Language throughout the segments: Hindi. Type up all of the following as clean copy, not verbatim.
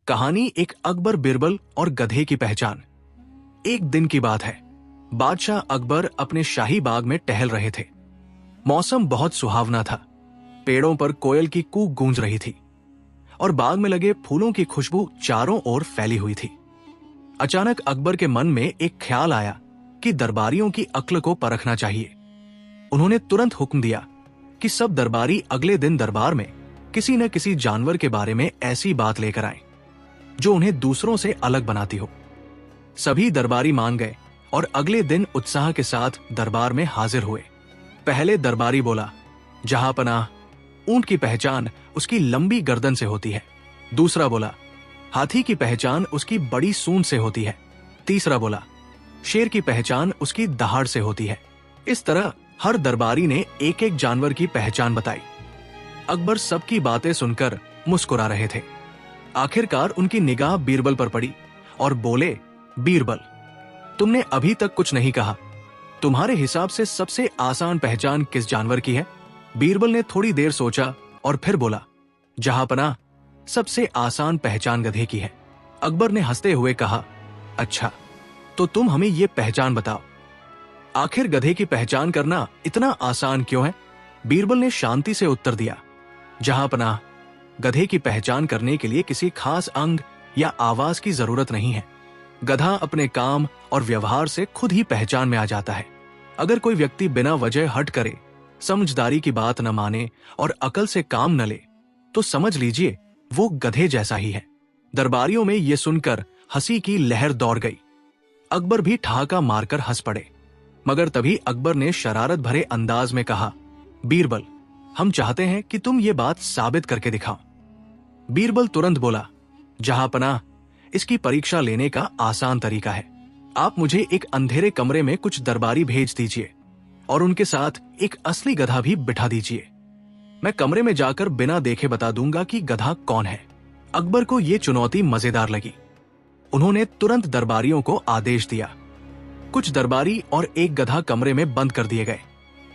कहानी एक अकबर बिरबल और गधे की पहचान। एक दिन की बात है। बादशाह अकबर अपने शाही बाग में टहल रहे थे। मौसम बहुत सुहावना था। पेड़ों पर कोयल की कूक गूंज रही थी और बाग में लगे फूलों की खुशबू चारों ओर फैली हुई थी। अचानक अकबर के मन में एक ख्याल आया कि दरबारियों की अक्ल को परखना चाहिए। उन्होंने तुरंत हुक्म दिया कि सब दरबारी अगले दिन दरबार में किसी न किसी जानवर के बारे में ऐसी बात लेकर आएं जो उन्हें दूसरों से अलग बनाती हो। सभी दरबारी मान गए और अगले दिन उत्साह के साथ दरबार में हाजिर हुए। पहले दरबारी बोला, जहांपनाह, ऊंट की पहचान उसकी लंबी गर्दन से होती है। दूसरा बोला, हाथी की पहचान उसकी बड़ी सूंड से होती है। तीसरा बोला, शेर की पहचान उसकी दहाड़ से होती है। इस तरह हर दरबारी ने एक एक जानवर की पहचान बताई। अकबर सबकी बातें सुनकर मुस्कुरा रहे थे। आखिरकार उनकी निगाह बीरबल पर पड़ी और बोले, बीरबल, तुमने अभी तक कुछ नहीं कहा। तुम्हारे हिसाब से सबसे आसान पहचान किस जानवर की है? बीरबल ने थोड़ी देर सोचा और फिर बोला, जहांपनाह, सबसे आसान पहचान गधे की है। अकबर ने हंसते हुए कहा, अच्छा, तो तुम हमें ये पहचान बताओ। आखिर गधे की पहचान करना इतना आसान क्यों है? बीरबल ने शांति से उत्तर दिया, जहांपनाह, गधे की पहचान करने के लिए किसी खास अंग या आवाज की जरूरत नहीं है। गधा अपने काम और व्यवहार से खुद ही पहचान में आ जाता है। अगर कोई व्यक्ति बिना वजह हट करे, समझदारी की बात न माने और अकल से काम न ले, तो समझ लीजिए वो गधे जैसा ही है। दरबारियों में ये सुनकर हंसी की लहर दौड़ गई। अकबर भी ठहाका मारकर हंस पड़े। मगर तभी अकबर ने शरारत भरे अंदाज में कहा, बीरबल, हम चाहते हैं कि तुम ये बात साबित करके दिखाओ। बीरबल तुरंत बोला, जहांपनाह, इसकी परीक्षा लेने का आसान तरीका है। आप मुझे एक अंधेरे कमरे में कुछ दरबारी भेज दीजिए और उनके साथ एक असली गधा भी बिठा दीजिए। मैं कमरे में जाकर बिना देखे बता दूंगा कि गधा कौन है। अकबर को यह चुनौती मजेदार लगी। उन्होंने तुरंत दरबारियों को आदेश दिया। कुछ दरबारी और एक गधा कमरे में बंद कर दिए गए।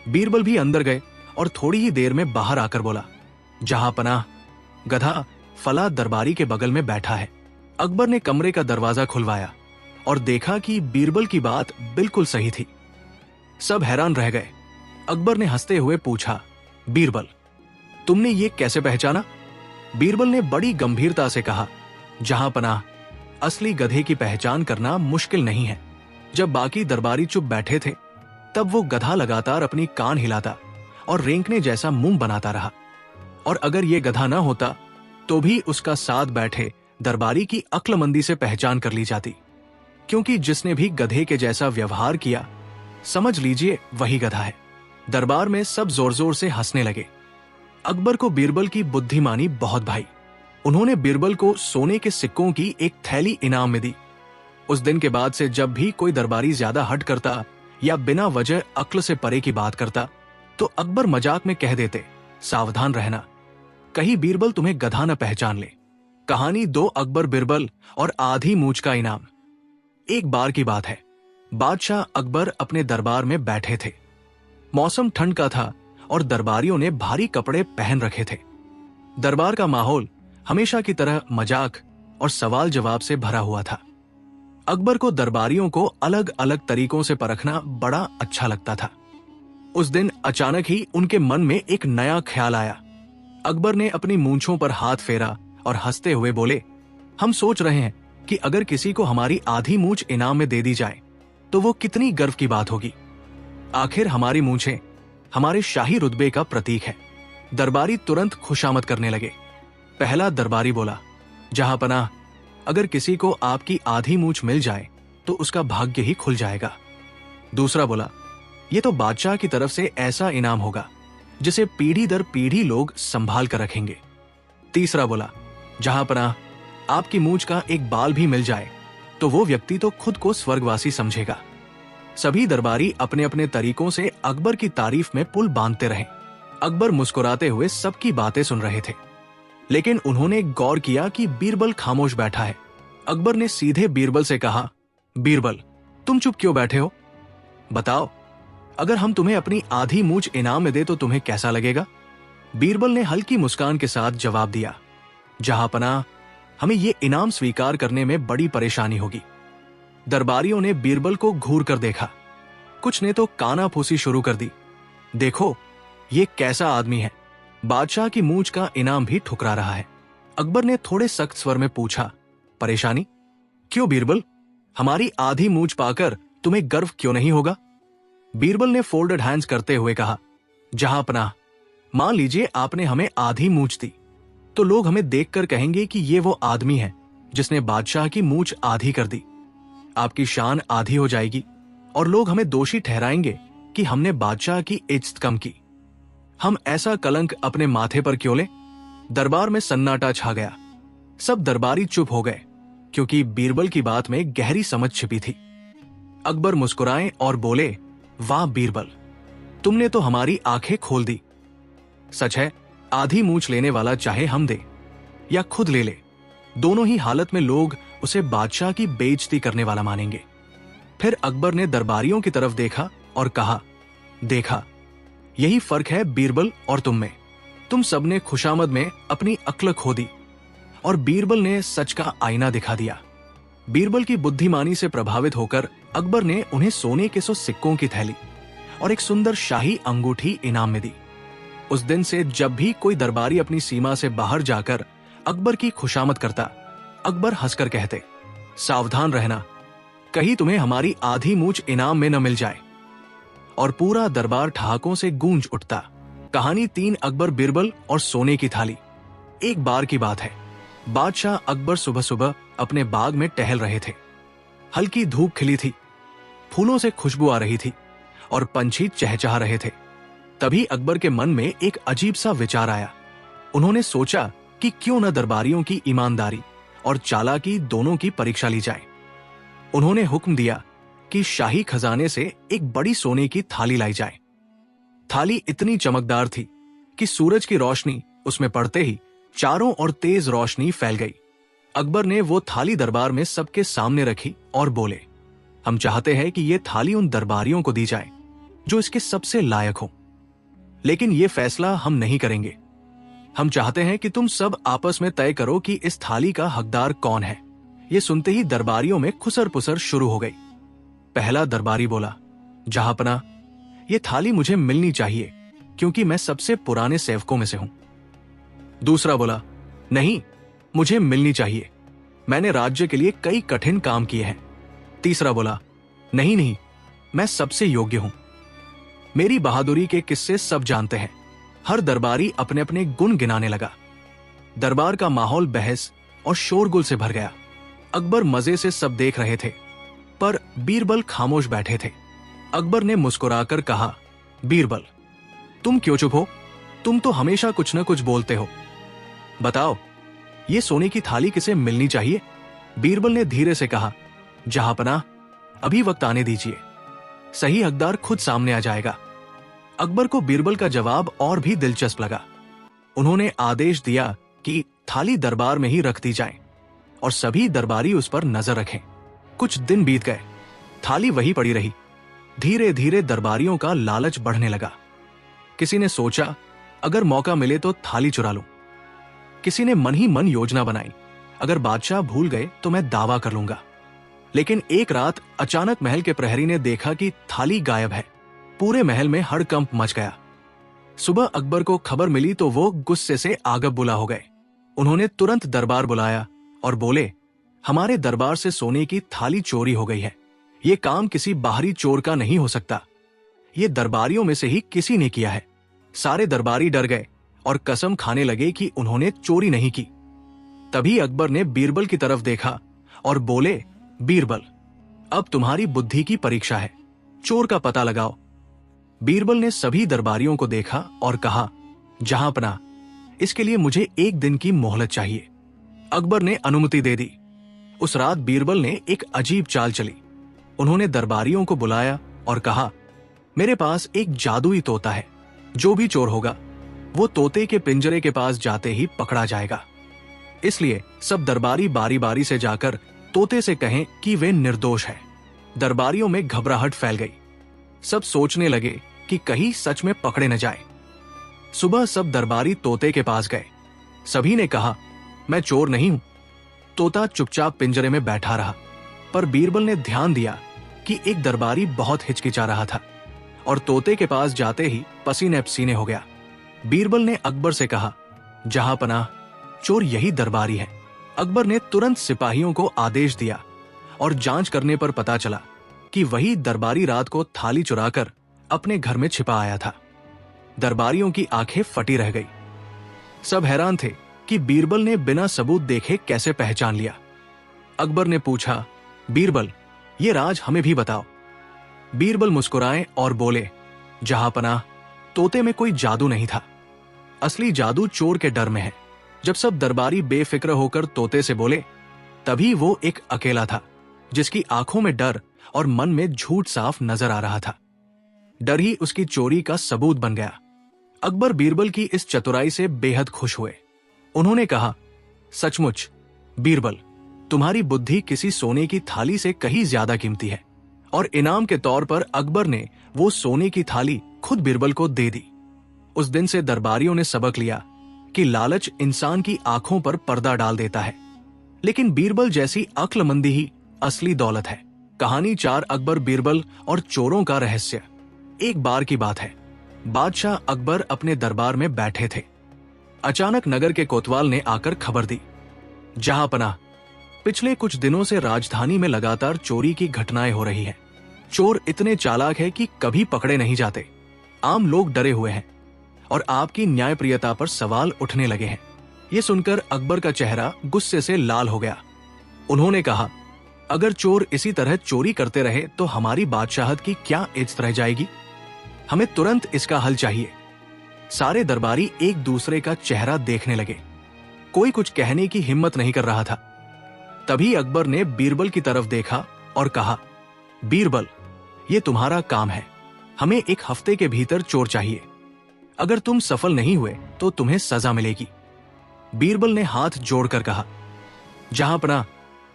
बीरबल भी अंदर गए और थोड़ी ही देर में बाहर आकर बोला, जहांपनाह, गधा फला दरबारी के बगल में बैठा है। अकबर ने कमरे का दरवाजा खुलवाया और देखा कि बीरबल की बात बिल्कुल सही थी। सब हैरान रह गए। अकबर ने हंसते हुए पूछा, बीरबल, तुमने ये कैसे पहचाना? बीरबल ने बड़ी गंभीरता से कहा, जहांपनाह, असली गधे की पहचान करना मुश्किल नहीं है। जब बाकी दरबारी चुप बैठे थे, तब वो गधा लगातार अपनी कान हिलाता और रेंकने जैसा मुंह बनाता रहा। और अगर ये गधा न होता तो भी उसका साथ बैठे दरबारी की अक्लमंदी से पहचान कर ली जाती, क्योंकि जिसने भी गधे के जैसा व्यवहार किया, समझ लीजिए वही गधा है। दरबार में सब जोर जोर से हंसने लगे। अकबर को बीरबल की बुद्धिमानी बहुत भाई। उन्होंने बीरबल को सोने के सिक्कों की एक थैली इनाम में दी। उस दिन के बाद से जब भी कोई दरबारी ज्यादा हट करता या बिना वजह अक्ल से परे की बात करता, तो अकबर मजाक में कह देते, सावधान रहना, कहीं बीरबल तुम्हें गधा न पहचान ले। कहानी 2 अकबर बिरबल और आधी मूंछ का इनाम। एक बार की बात है। बादशाह अकबर अपने दरबार में बैठे थे। मौसम ठंड का था और दरबारियों ने भारी कपड़े पहन रखे थे। दरबार का माहौल हमेशा की तरह मजाक और सवाल जवाब से भरा हुआ था। अकबर को दरबारियों को अलग अलग तरीकों से परखना बड़ा अच्छा लगता था। उस दिन अचानक ही उनके मन में एक नया ख्याल आया। अकबर ने अपनी मूंछों पर हाथ फेरा और हंसते हुए बोले, हम सोच रहे हैं कि अगर किसी को हमारी आधी मूंछ इनाम में दे दी जाए तो वो कितनी गर्व की बात होगी। आखिर हमारी मूंछें हमारे शाही रुतबे का प्रतीक है। दरबारी तुरंत खुशामद करने लगे। पहला दरबारी बोला, जहांपनाह, अगर किसी को आपकी आधी मूंछ मिल जाए तो उसका भाग्य ही खुल जाएगा। दूसरा बोला, ये तो बादशाह की तरफ से ऐसा इनाम होगा जिसे पीढ़ी दर पीढ़ी लोग संभाल कर रखेंगे। तीसरा बोला, जहांपनाह, आपकी मूंछ का एक बाल भी मिल जाए तो वो व्यक्ति तो खुद को स्वर्गवासी समझेगा। सभी दरबारी अपने अपने तरीकों से अकबर की तारीफ में पुल बांधते रहे। अकबर मुस्कुराते हुए सबकी बातें सुन रहे थे, लेकिन उन्होंने गौर किया कि बीरबल खामोश बैठा है। अकबर ने सीधे बीरबल से कहा, बीरबल, तुम चुप क्यों बैठे हो? बताओ, अगर हम तुम्हें अपनी आधी मूंछ इनाम में दे तो तुम्हें कैसा लगेगा? बीरबल ने हल्की मुस्कान के साथ जवाब दिया, जहांपनाह, हमें ये इनाम स्वीकार करने में बड़ी परेशानी होगी। दरबारियों ने बीरबल को घूर कर देखा, कुछ ने तो कानाफूसी शुरू कर दी। देखो ये कैसा आदमी है, बादशाह की मूंछ का इनाम भी ठुकरा रहा है। अकबर ने थोड़े सख्त स्वर में पूछा, परेशानी क्यों बीरबल? हमारी आधी मूंछ पाकर तुम्हें गर्व क्यों नहीं होगा? बीरबल ने फोल्डेड हैंड्स करते हुए कहा, जहांपनाह, मान लीजिए आपने हमें आधी मूंछ दी, तो लोग हमें देखकर कहेंगे कि ये वो आदमी है जिसने बादशाह की मूंछ आधी कर दी। आपकी शान आधी हो जाएगी और लोग हमें दोषी ठहराएंगे कि हमने बादशाह की इज्जत कम की। हम ऐसा कलंक अपने माथे पर क्यों लें? दरबार में सन्नाटा छा गया। सब दरबारी चुप हो गए क्योंकि बीरबल की बात में गहरी समझ छिपी थी। अकबर मुस्कुराए और बोले, वाह बीरबल, तुमने तो हमारी आंखें खोल दी। सच है, आधी मूंछ लेने वाला चाहे हम दे या खुद ले ले, दोनों ही हालत में लोग उसे बादशाह की बेइज्जती करने वाला मानेंगे। फिर अकबर ने दरबारियों की तरफ देखा और कहा, देखा, यही फर्क है बीरबल और तुम में। तुम सबने खुशामद में अपनी अक्ल खो दी और बीरबल ने सच का आईना दिखा दिया। बीरबल की बुद्धिमानी से प्रभावित होकर अकबर ने उन्हें सोने के 100 सिक्कों की थैली और एक सुंदर शाही अंगूठी इनाम में दी। उस दिन से जब भी कोई दरबारी अपनी सीमा से बाहर जाकर अकबर की खुशामद करता, अकबर हंसकर कहते, सावधान रहना, कहीं तुम्हें हमारी आधी मूंछ इनाम में न मिल जाए। और पूरा दरबार ठहाकों से गूंज उठता। कहानी 3 अकबर, बीरबल और सोने की थाली। एक बार की बात है, बादशाह अकबर सुबह सुबह अपने बाग में टहल रहे थे। हल्की धूप खिली थी, फूलों से खुशबू आ रही थी और पंछी चहचहा रहे थे। तभी अकबर के मन में एक अजीब सा विचार आया। उन्होंने सोचा कि क्यों न दरबारियों की ईमानदारी और चालाकी दोनों की परीक्षा ली जाए। उन्होंने हुक्म दिया कि शाही खजाने से एक बड़ी सोने की थाली लाई जाए। थाली इतनी चमकदार थी कि सूरज की रोशनी उसमें पड़ते ही चारों ओर तेज रोशनी फैल गई। अकबर ने वो थाली दरबार में सबके सामने रखी और बोले, हम चाहते हैं कि ये थाली उन दरबारियों को दी जाए जो इसके सबसे लायक हो, लेकिन ये फैसला हम नहीं करेंगे। हम चाहते हैं कि तुम सब आपस में तय करो कि इस थाली का हकदार कौन है। ये सुनते ही दरबारियों में खुसर पुसर शुरू हो गई। पहला दरबारी बोला, जहांपनाह, ये थाली मुझे मिलनी चाहिए क्योंकि मैं सबसे पुराने सेवकों में से हूं। दूसरा बोला, नहीं, मुझे मिलनी चाहिए, मैंने राज्य के लिए कई कठिन काम किए हैं। तीसरा बोला, नहीं नहीं, मैं सबसे योग्य हूं, मेरी बहादुरी के किस्से सब जानते हैं। हर दरबारी अपने अपने गुण गिनाने लगा। दरबार का माहौल बहस और शोरगुल से भर गया। अकबर मजे से सब देख रहे थे, पर बीरबल खामोश बैठे थे। अकबर ने मुस्कुराकर कहा, बीरबल, तुम क्यों चुप हो? तुम तो हमेशा कुछ न कुछ बोलते हो। बताओ, ये सोने की थाली किसे मिलनी चाहिए? बीरबल ने धीरे से कहा, जहांपनाह, अभी वक्त आने दीजिए, सही हकदार खुद सामने आ जाएगा। अकबर को बीरबल का जवाब और भी दिलचस्प लगा। उन्होंने आदेश दिया कि थाली दरबार में ही रख दी जाए और सभी दरबारी उस पर नजर रखें। कुछ दिन बीत गए, थाली वही पड़ी रही। धीरे धीरे दरबारियों का लालच बढ़ने लगा। किसी ने सोचा, अगर मौका मिले तो थाली चुरा लूं। किसी ने मन ही मन योजना बनाई, अगर बादशाह भूल गए तो मैं दावा कर लूंगा। लेकिन एक रात अचानक महल के प्रहरी ने देखा कि थाली गायब है। पूरे महल में हड़कंप मच गया। सुबह अकबर को खबर मिली तो वो गुस्से से आगब बुला हो गए। उन्होंने तुरंत दरबार बुलाया और बोले, हमारे दरबार से सोने की थाली चोरी हो गई है। ये काम किसी बाहरी चोर का नहीं हो सकता, ये दरबारियों में से ही किसी ने किया है। सारे दरबारी डर गए और कसम खाने लगे कि उन्होंने चोरी नहीं की। तभी अकबर ने बीरबल की तरफ देखा और बोले, बीरबल, अब तुम्हारी बुद्धि की परीक्षा है, चोर का पता लगाओ। बीरबल ने सभी दरबारियों को देखा और कहा, जहांपनाह, इसके लिए मुझे 1 दिन की मोहलत चाहिए। अकबर ने अनुमति दे दी। उस रात बीरबल ने एक अजीब चाल चली। उन्होंने दरबारियों को बुलाया और कहा, मेरे पास एक जादुई तोता है, जो भी चोर होगा वो तोते के पिंजरे के पास जाते ही पकड़ा जाएगा। इसलिए सब दरबारी बारी बारी से जाकर तोते से कहें कि वे निर्दोष हैं। दरबारियों में घबराहट फैल गई। सब सोचने लगे कि कहीं सच में पकड़े न जाए। सुबह सब दरबारी तोते के पास गए। सभी ने कहा, मैं चोर नहीं हूं, तोता चुपचाप पिंजरे में बैठा रहा, पर बीरबल ने ध्यान दिया कि एक दरबारी बहुत हिचकिचा रहा था और तोते के पास जाते ही पसीने पसीने हो गया। बीरबल ने अकबर से कहा, जहांपनाह, चोर यही दरबारी है। अकबर ने तुरंत सिपाहियों को आदेश दिया और जांच करने पर पता चला कि वही दरबारी रात को थाली चुराकर अपने घर में छिपा आया था। दरबारियों की आंखें फटी रह गई। सब हैरान थे कि बीरबल ने बिना सबूत देखे कैसे पहचान लिया। अकबर ने पूछा, बीरबल, ये राज हमें भी बताओ। बीरबल मुस्कुराए और बोले, जहांपनाह, तोते में कोई जादू नहीं था। असली जादू चोर के डर में है। जब सब दरबारी बेफिक्र होकर तोते से बोले, तभी वो एक अकेला था जिसकी आंखों में डर और मन में झूठ साफ नजर आ रहा था। डर ही उसकी चोरी का सबूत बन गया। अकबर बीरबल की इस चतुराई से बेहद खुश हुए। उन्होंने कहा, सचमुच बीरबल, तुम्हारी बुद्धि किसी सोने की थाली से कहीं ज्यादा कीमती है। और इनाम के तौर पर अकबर ने वो सोने की थाली खुद बीरबल को दे दी। उस दिन से दरबारियों ने सबक लिया कि लालच इंसान की आंखों पर पर्दा डाल देता है, लेकिन बीरबल जैसी अक्लमंदी ही असली दौलत है। कहानी 4 अकबर, बीरबल और चोरों का रहस्य। एक बार की बात है, बादशाह अकबर अपने दरबार में बैठे थे। अचानक नगर के कोतवाल ने आकर खबर दी, जहांपनाह, पिछले कुछ दिनों से राजधानी में लगातार चोरी की घटनाएं हो रही हैं। चोर इतने चालाक है कि कभी पकड़े नहीं जाते। आम लोग डरे हुए हैं और आपकी न्यायप्रियता पर सवाल उठने लगे हैं। ये सुनकर अकबर का चेहरा गुस्से से लाल हो गया। उन्होंने कहा, अगर चोर इसी तरह चोरी करते रहे तो हमारी बादशाहत की क्या इज्जत रह जाएगी। हमें तुरंत इसका हल चाहिए। सारे दरबारी एक दूसरे का चेहरा देखने लगे। कोई कुछ कहने की हिम्मत नहीं कर रहा था। तभी अकबर ने बीरबल की तरफ देखा और कहा, बीरबल, ये तुम्हारा काम है। हमें 1 हफ्ते के भीतर चोर चाहिए। अगर तुम सफल नहीं हुए तो तुम्हें सजा मिलेगी। बीरबल ने हाथ जोड़कर कहा, जहांपनाह,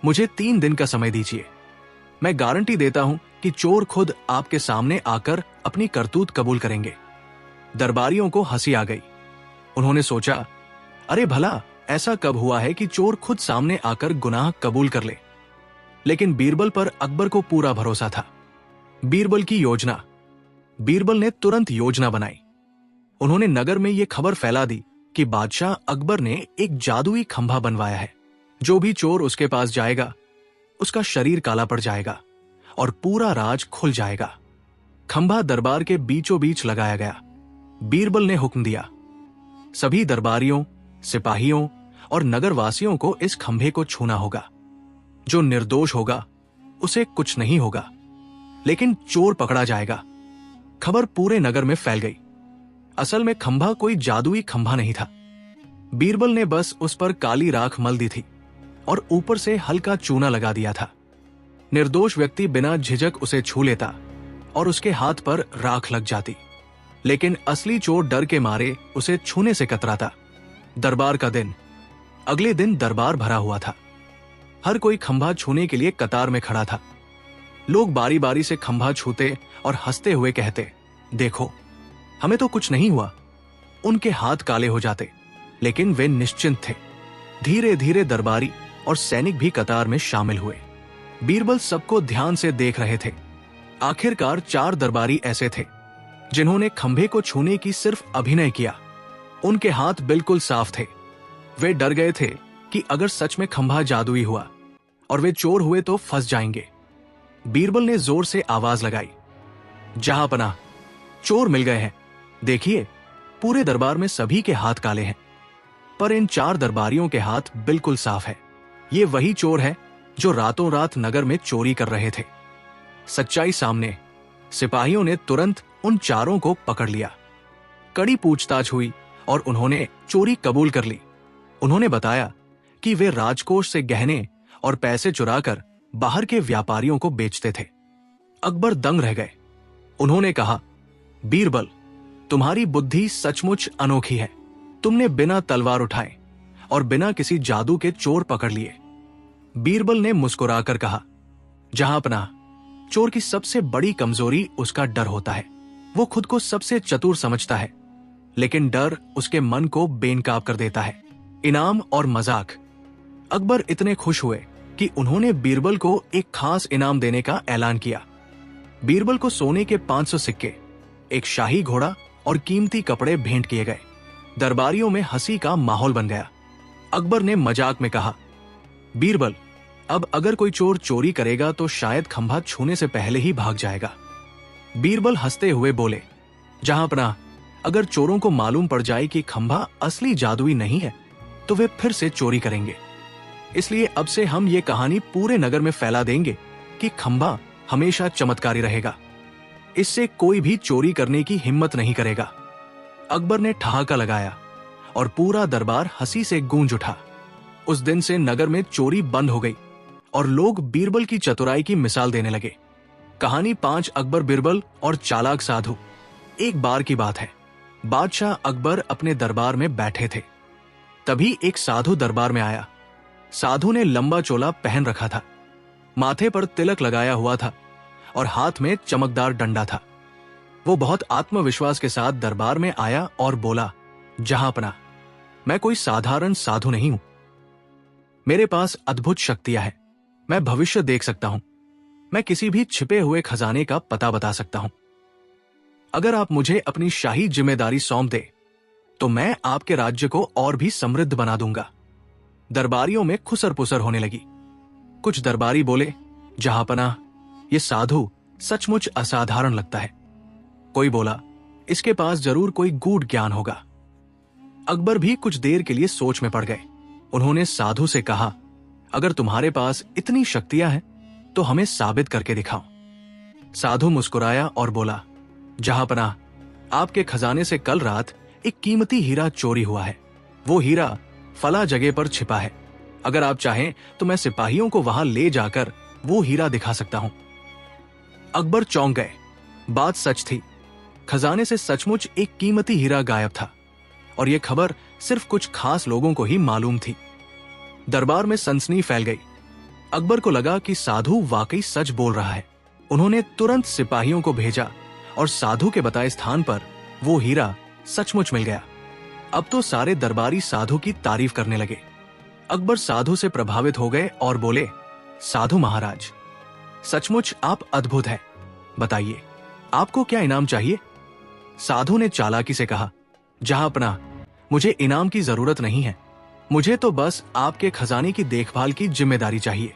मुझे 3 दिन का समय दीजिए। मैं गारंटी देता हूं कि चोर खुद आपके सामने आकर अपनी करतूत कबूल करेंगे। दरबारियों को हंसी आ गई। उन्होंने सोचा, अरे भला ऐसा कब हुआ है कि चोर खुद सामने आकर गुनाह कबूल कर ले। लेकिन बीरबल पर अकबर को पूरा भरोसा था। बीरबल की योजना। बीरबल ने तुरंत योजना बनाई। उन्होंने नगर में यह खबर फैला दी कि बादशाह अकबर ने एक जादुई खंभा बनवाया है। जो भी चोर उसके पास जाएगा उसका शरीर काला पड़ जाएगा और पूरा राज खुल जाएगा। खंभा दरबार के बीचों बीच लगाया गया। बीरबल ने हुक्म दिया, सभी दरबारियों, सिपाहियों और नगरवासियों को इस खंभे को छूना होगा। जो निर्दोष होगा उसे कुछ नहीं होगा, लेकिन चोर पकड़ा जाएगा। खबर पूरे नगर में फैल गई। असल में खंभा कोई जादुई खंभा नहीं था। बीरबल ने बस उस पर काली राख मल दी थी और ऊपर से हल्का चूना लगा दिया था। निर्दोष व्यक्ति बिना झिझक उसे छू लेता और उसके हाथ पर राख लग जाती, लेकिन असली चोर डर के मारे उसे छूने से कतराता। दरबार का दिन। अगले दिन दरबार भरा हुआ था। हर कोई खंभा छूने के लिए कतार में खड़ा था। लोग बारी बारी से खंभा छूते और हंसते हुए कहते, देखो, हमें तो कुछ नहीं हुआ। उनके हाथ काले हो जाते, लेकिन वे निश्चिंत थे। धीरे धीरे दरबारी और सैनिक भी कतार में शामिल हुए। बीरबल सबको ध्यान से देख रहे थे। आखिरकार 4 दरबारी ऐसे थे जिन्होंने खंभे को छूने की सिर्फ अभिनय किया। उनके हाथ बिल्कुल साफ थे। वे डर गए थे कि अगर सच में खंभा जादुई हुआ और वे चोर हुए तो फंस जाएंगे। बीरबल ने जोर से आवाज लगाई, जहांपनाह, चोर मिल गए हैं। देखिए, पूरे दरबार में सभी के हाथ काले हैं, पर इन 4 दरबारियों के हाथ बिल्कुल साफ है। ये वही चोर है जो रातों रात नगर में चोरी कर रहे थे। सच्चाई सामने। सिपाहियों ने तुरंत उन 4 को पकड़ लिया। कड़ी पूछताछ हुई और उन्होंने चोरी कबूल कर ली। उन्होंने बताया कि वे राजकोष से गहने और पैसे चुराकर बाहर के व्यापारियों को बेचते थे। अकबर दंग रह गए। उन्होंने कहा, बीरबल, तुम्हारी बुद्धि सचमुच अनोखी है। तुमने बिना तलवार उठाए और बिना किसी जादू के चोर पकड़ लिए। बीरबल ने मुस्कुराकर कहा, जहांपनाह, चोर की सबसे बड़ी कमजोरी उसका डर होता है। वो खुद को सबसे चतुर समझता है, लेकिन डर उसके मन को बेनकाब कर देता है। इनाम और मजाक। अकबर इतने खुश हुए कि उन्होंने बीरबल को एक खास इनाम देने का ऐलान किया। बीरबल को सोने के 500 सिक्के, एक शाही घोड़ा और कीमती कपड़े भेंट किए गए। दरबारियों में हंसी का माहौल बन गया। अकबर ने मजाक में कहा, बीरबल, अब अगर कोई चोर चोरी करेगा तो शायद खंभा छूने से पहले ही भाग जाएगा। बीरबल हंसते हुए बोले, जहांपनाह, अगर चोरों को मालूम पड़ जाए कि खंभा असली जादुई नहीं है तो वे फिर से चोरी करेंगे। इसलिए अब से हम ये कहानी पूरे नगर में फैला देंगे कि खंभा हमेशा चमत्कारी रहेगा। इससे कोई भी चोरी करने की हिम्मत नहीं करेगा। अकबर ने ठहाका लगाया और पूरा दरबार हंसी से गूंज उठा। उस दिन से नगर में चोरी बंद हो गई और लोग बीरबल की चतुराई की मिसाल देने लगे। कहानी 5 अकबर, बीरबल और चालाक साधु। एक बार की बात है, बादशाह अकबर अपने दरबार में बैठे थे। तभी एक साधु दरबार में आया। साधु ने लंबा चोला पहन रखा था, माथे पर तिलक लगाया हुआ था और हाथ में चमकदार डंडा था। वो बहुत आत्मविश्वास के साथ दरबार में आया और बोला, जहांपनाह, मैं कोई साधारण साधु नहीं हूं। मेरे पास अद्भुत शक्तियां हैं। मैं भविष्य देख सकता हूं। मैं किसी भी छिपे हुए खजाने का पता बता सकता हूं। अगर आप मुझे अपनी शाही जिम्मेदारी सौंप दे तो मैं आपके राज्य को और भी समृद्ध बना दूंगा। दरबारियों में खुसर पुसर होने लगी। कुछ दरबारी बोले, जहांपनाह, ये साधु सचमुच असाधारण लगता है। कोई बोला, इसके पास जरूर कोई गूढ़ ज्ञान होगा। अकबर भी कुछ देर के लिए सोच में पड़ गए। उन्होंने साधु से कहा, अगर तुम्हारे पास इतनी शक्तियां हैं तो हमें साबित करके दिखाओ। साधु मुस्कुराया और बोला, जहांपनाह, आपके खजाने से कल रात एक कीमती हीरा चोरी हुआ है। वो हीरा फला जगह पर छिपा है। अगर आप चाहें तो मैं सिपाहियों को वहां ले जाकर वो हीरा दिखा सकता हूं। अकबर चौंक गए। बात सच थी। खजाने से सचमुच एक कीमती हीरा गायब था और यह खबर सिर्फ कुछ खास लोगों को ही मालूम थी। दरबार में सनसनी फैल गई। अकबर को लगा कि साधु वाकई सच बोल रहा है। उन्होंने तुरंत सिपाहियों को भेजा और साधु के बताए स्थान पर वो हीरा सचमुच मिल गया। अब तो सारे दरबारी साधु की तारीफ करने लगे। अकबर साधु से प्रभावित हो गए और बोले, साधु महाराज, सचमुच आप अद्भुत हैं। बताइए, आपको क्या इनाम चाहिए? साधु ने चालाकी से कहा, जहांपनाह, मुझे इनाम की जरूरत नहीं है। मुझे तो बस आपके खजाने की देखभाल की जिम्मेदारी चाहिए।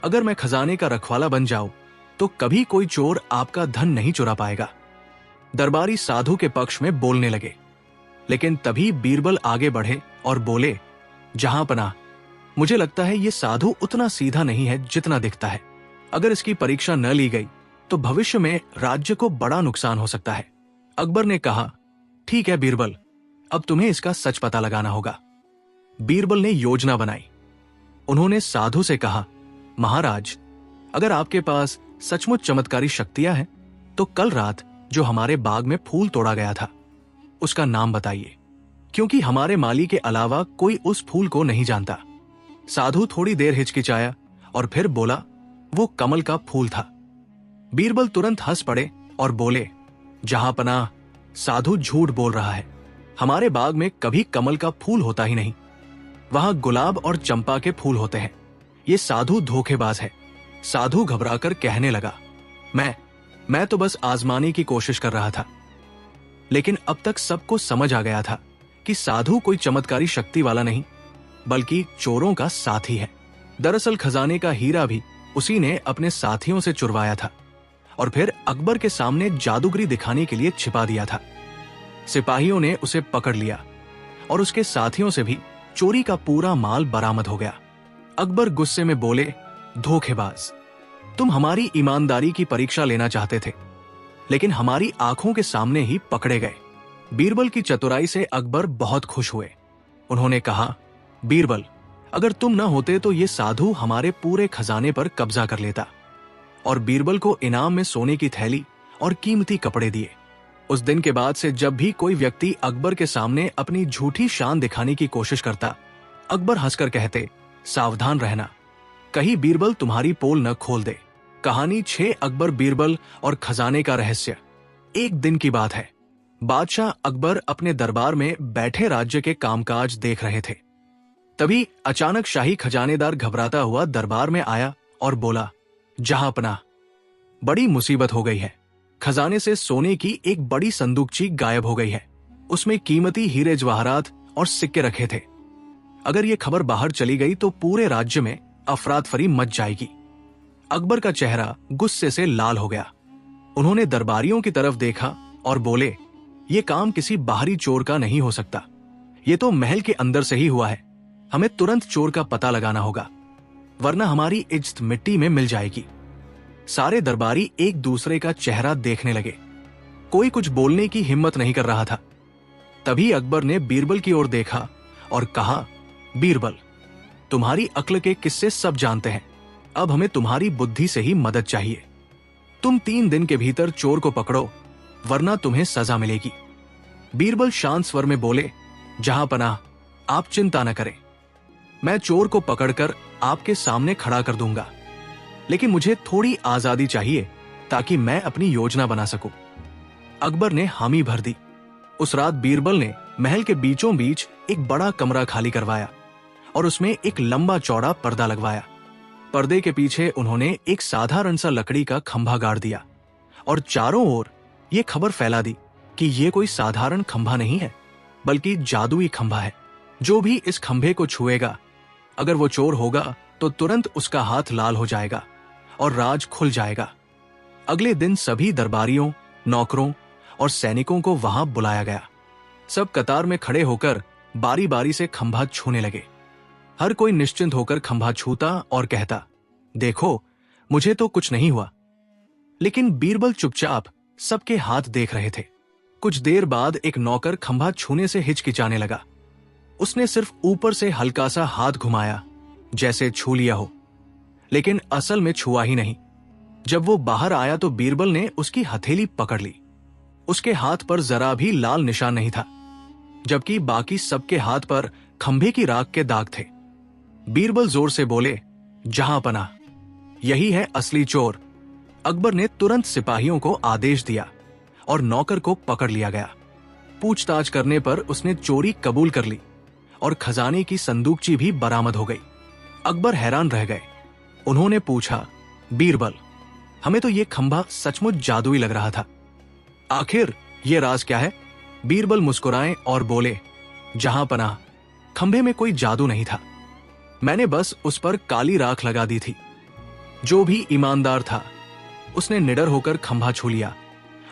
अगर मैं खजाने का रखवाला बन जाऊं तो कभी कोई चोर आपका धन नहीं चुरा पाएगा। दरबारी साधु के पक्ष में बोलने लगे, लेकिन तभी बीरबल आगे बढ़े और बोले, जहांपनाह, मुझे लगता है ये साधु उतना सीधा नहीं है जितना दिखता है। अगर इसकी परीक्षा न ली गई तो भविष्य में राज्य को बड़ा नुकसान हो सकता है। अकबर ने कहा, ठीक है बीरबल, अब तुम्हें इसका सच पता लगाना होगा। बीरबल ने योजना बनाई। उन्होंने साधु से कहा, महाराज, अगर आपके पास सचमुच चमत्कारी शक्तियां हैं तो कल रात जो हमारे बाग में फूल तोड़ा गया था उसका नाम बताइए, क्योंकि हमारे माली के अलावा कोई उस फूल को नहीं जानता। साधु थोड़ी देर हिचकिचाया और फिर बोला, वो कमल का फूल था। बीरबल तुरंत हंस पड़े और बोले, जहांपनाह, साधु झूठ बोल रहा है। हमारे बाग में कभी कमल का फूल होता ही नहीं। वहां गुलाब और चंपा के फूल होते हैं। ये साधु धोखेबाज है। साधु घबराकर कहने लगा, मैं तो बस आजमाने की कोशिश कर रहा था। लेकिन अब तक सबको समझ आ गया था कि साधु कोई चमत्कारी शक्ति वाला नहीं, बल्कि चोरों का साथी है। दरअसल खजाने का हीरा भी उसी ने अपने साथियों से चुरवाया था और फिर अकबर के सामने जादूगरी दिखाने के लिए छिपा दिया था। सिपाहियों ने उसे पकड़ लिया और उसके साथियों से भी चोरी का पूरा माल बरामद हो गया। अकबर गुस्से में बोले, धोखेबाज, तुम हमारी ईमानदारी की परीक्षा लेना चाहते थे, लेकिन हमारी आंखों के सामने ही पकड़े गए। बीरबल की चतुराई से अकबर बहुत खुश हुए। उन्होंने कहा, बीरबल, अगर तुम न होते तो ये साधु हमारे पूरे खजाने पर कब्जा कर लेता। और बीरबल को इनाम में सोने की थैली और कीमती कपड़े दिए। उस दिन के बाद से जब भी कोई व्यक्ति अकबर के सामने अपनी झूठी शान दिखाने की कोशिश करता, अकबर हंसकर कहते, सावधान रहना, कहीं बीरबल तुम्हारी पोल न खोल दे। कहानी 6 अकबर, बीरबल और खजाने का रहस्य। एक दिन की बात है। बादशाह अकबर अपने दरबार में बैठे राज्य के कामकाज देख रहे थे। तभी अचानक शाही खजानेदार घबराता हुआ दरबार में आया और बोला, जहांपनाह, बड़ी मुसीबत हो गई है। खजाने से सोने की एक बड़ी संदूकची गायब हो गई है। उसमें कीमती हीरे जवाहरात और सिक्के रखे थे। अगर ये खबर बाहर चली गई तो पूरे राज्य में अफरातफरी मच जाएगी। अकबर का चेहरा गुस्से से लाल हो गया। उन्होंने दरबारियों की तरफ देखा और बोले, ये काम किसी बाहरी चोर का नहीं हो सकता। ये तो महल के अंदर से ही हुआ है। हमें तुरंत चोर का पता लगाना होगा, वरना हमारी इज्जत मिट्टी में मिल जाएगी। सारे दरबारी एक दूसरे का चेहरा देखने लगे। कोई कुछ बोलने की हिम्मत नहीं कर रहा था। तभी अकबर ने बीरबल की ओर देखा और कहा, बीरबल, तुम्हारी अक्ल के किस्से सब जानते हैं। अब हमें तुम्हारी बुद्धि से ही मदद चाहिए। तुम 3 दिन के भीतर चोर को पकड़ो, वरना तुम्हें सजा मिलेगी। बीरबल शांत स्वर में बोले, जहांपनाह, आप चिंता न करें। मैं चोर को पकड़कर आपके सामने खड़ा कर दूंगा, लेकिन मुझे थोड़ी आजादी चाहिए ताकि मैं अपनी योजना बना सकूं। अकबर ने हामी भर दी। उस रात बीरबल ने महल के बीचों बीच एक बड़ा कमरा खाली करवाया और उसमें एक लंबा चौड़ा पर्दा लगवाया। पर्दे के पीछे उन्होंने एक साधारण सा लकड़ी का खंभा गाड़ दिया और चारों ओर ये खबर फैला दी कि ये कोई साधारण खंभा नहीं है, बल्कि जादुई खंभा है। जो भी इस खंभे को छुएगा, अगर वो चोर होगा तो तुरंत उसका हाथ लाल हो जाएगा और राज खुल जाएगा। अगले दिन सभी दरबारियों, नौकरों और सैनिकों को वहां बुलाया गया। सब कतार में खड़े होकर बारी बारी से खंभा छूने लगे। हर कोई निश्चिंत होकर खंभा छूता और कहता, देखो, मुझे तो कुछ नहीं हुआ। लेकिन बीरबल चुपचाप सबके हाथ देख रहे थे। कुछ देर बाद एक नौकर खंभा छूने से हिचकिचाने लगा। उसने सिर्फ ऊपर से हल्का सा हाथ घुमाया, जैसे छू लिया हो, लेकिन असल में छुआ ही नहीं। जब वो बाहर आया तो बीरबल ने उसकी हथेली पकड़ ली। उसके हाथ पर जरा भी लाल निशान नहीं था, जबकि बाकी सबके हाथ पर खंभे की राख के दाग थे। बीरबल जोर से बोले, जहांपनाह, यही है असली चोर। अकबर ने तुरंत सिपाहियों को आदेश दिया और नौकर को पकड़ लिया गया। पूछताछ करने पर उसने चोरी कबूल कर ली और खजाने की संदूकची भी बरामद हो गई। अकबर हैरान रह गए। उन्होंने पूछा, बीरबल, हमें तो ये खंभा सचमुच जादुई लग रहा था। आखिर ये राज क्या है? बीरबल मुस्कुराए और बोले, जहांपनाह, खंभे में कोई जादू नहीं था। मैंने बस उस पर काली राख लगा दी थी। जो भी ईमानदार था, उसने निडर होकर खंभा छू लिया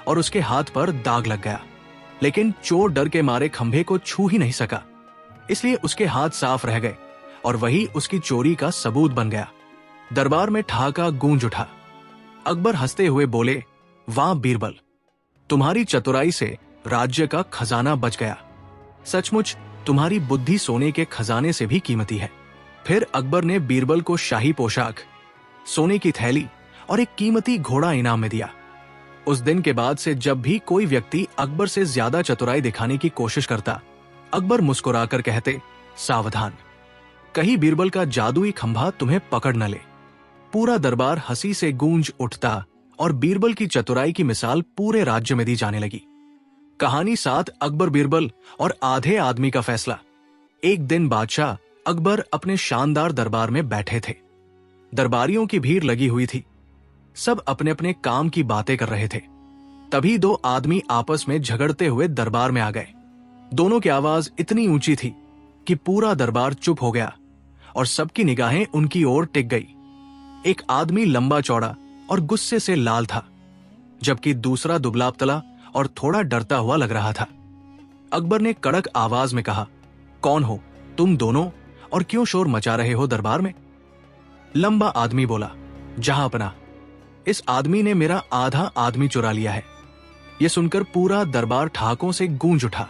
और उसके हाथ पर दाग लग गया। लेकिन चोर डर के मारे खंभे को छू ही नहीं सका, इसलिए उसके हाथ साफ रह गए और वही उसकी चोरी का सबूत बन गया। दरबार में ठहाका गूंज उठा। अकबर हंसते हुए बोले, वाह बीरबल, तुम्हारी चतुराई से राज्य का खजाना बच गया। सचमुच तुम्हारी बुद्धि सोने के खजाने से भी कीमती है। फिर अकबर ने बीरबल को शाही पोशाक, सोने की थैली और एक कीमती घोड़ा इनाम में दिया। उस दिन के बाद से जब भी कोई व्यक्ति अकबर से ज्यादा चतुराई दिखाने की कोशिश करता, अकबर मुस्कुराकर कहते, सावधान, कहीं बीरबल का जादुई खंभा तुम्हें पकड़ न ले। पूरा दरबार हंसी से गूंज उठता और बीरबल की चतुराई की मिसाल पूरे राज्य में दी जाने लगी। कहानी 7 अकबर बीरबल और आधे आदमी का फैसला। एक दिन बादशाह अकबर अपने शानदार दरबार में बैठे थे। दरबारियों की भीड़ लगी हुई थी। सब अपने अपने काम की बातें कर रहे थे। तभी 2 आदमी आपस में झगड़ते हुए दरबार में आ गए। दोनों की आवाज इतनी ऊंची थी कि पूरा दरबार चुप हो गया और सबकी निगाहें उनकी ओर टिक गई। एक आदमी लंबा चौड़ा और गुस्से से लाल था, जबकि दूसरा दुबला पतला और थोड़ा डरता हुआ लग रहा था। अकबर ने कड़क आवाज में कहा, कौन हो तुम दोनों और क्यों शोर मचा रहे हो दरबार में? लंबा आदमी बोला, जहांपनाह, इस आदमी ने मेरा आधा आदमी चुरा लिया है। यह सुनकर पूरा दरबार ठहाकों से गूंज उठा।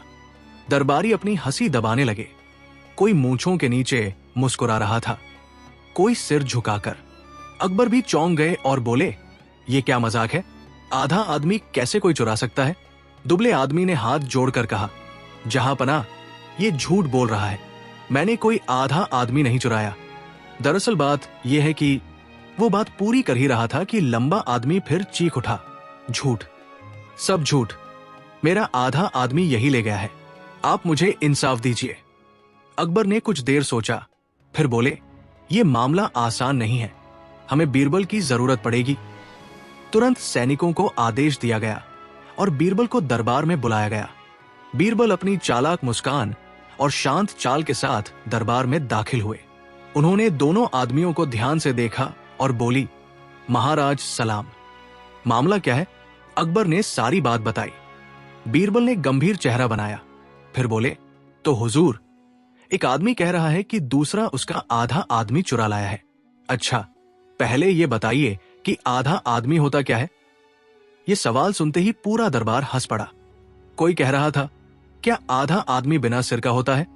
दरबारी अपनी हंसी दबाने लगे। कोई मूंछों के नीचे मुस्कुरा रहा था, कोई सिर झुकाकर। अकबर भी चौंक गए और बोले, ये क्या मजाक है? आधा आदमी कैसे कोई चुरा सकता है? दुबले आदमी ने हाथ जोड़कर कहा, जहांपनाह, ये झूठ बोल रहा है। मैंने कोई आधा आदमी नहीं चुराया। दरअसल बात यह है कि वो बात पूरी कर ही रहा था कि लंबा आदमी फिर चीख उठा, झूठ, सब झूठ। मेरा आधा आदमी यही ले गया है। आप मुझे इंसाफ दीजिए। अकबर ने कुछ देर सोचा, फिर बोले, ये मामला आसान नहीं है, हमें बीरबल की जरूरत पड़ेगी। तुरंत सैनिकों को आदेश दिया गया और बीरबल को दरबार में बुलाया गया। बीरबल अपनी चालाक मुस्कान और शांत चाल के साथ दरबार में दाखिल हुए। उन्होंने दोनों आदमियों को ध्यान से देखा और बोली, महाराज सलाम। मामला क्या है? अकबर ने सारी बात बताई। बीरबल ने गंभीर चेहरा बनाया, फिर बोले, तो हुजूर, एक आदमी कह रहा है कि दूसरा उसका आधा आदमी चुरा लाया है। अच्छा, पहले ये बताइए कि आधा आदमी होता क्या है? ये सवाल सुनते ही पूरा दरबार हंस पड़ा। कोई कह रहा था, क्या आधा आदमी बिना सिर का होता है?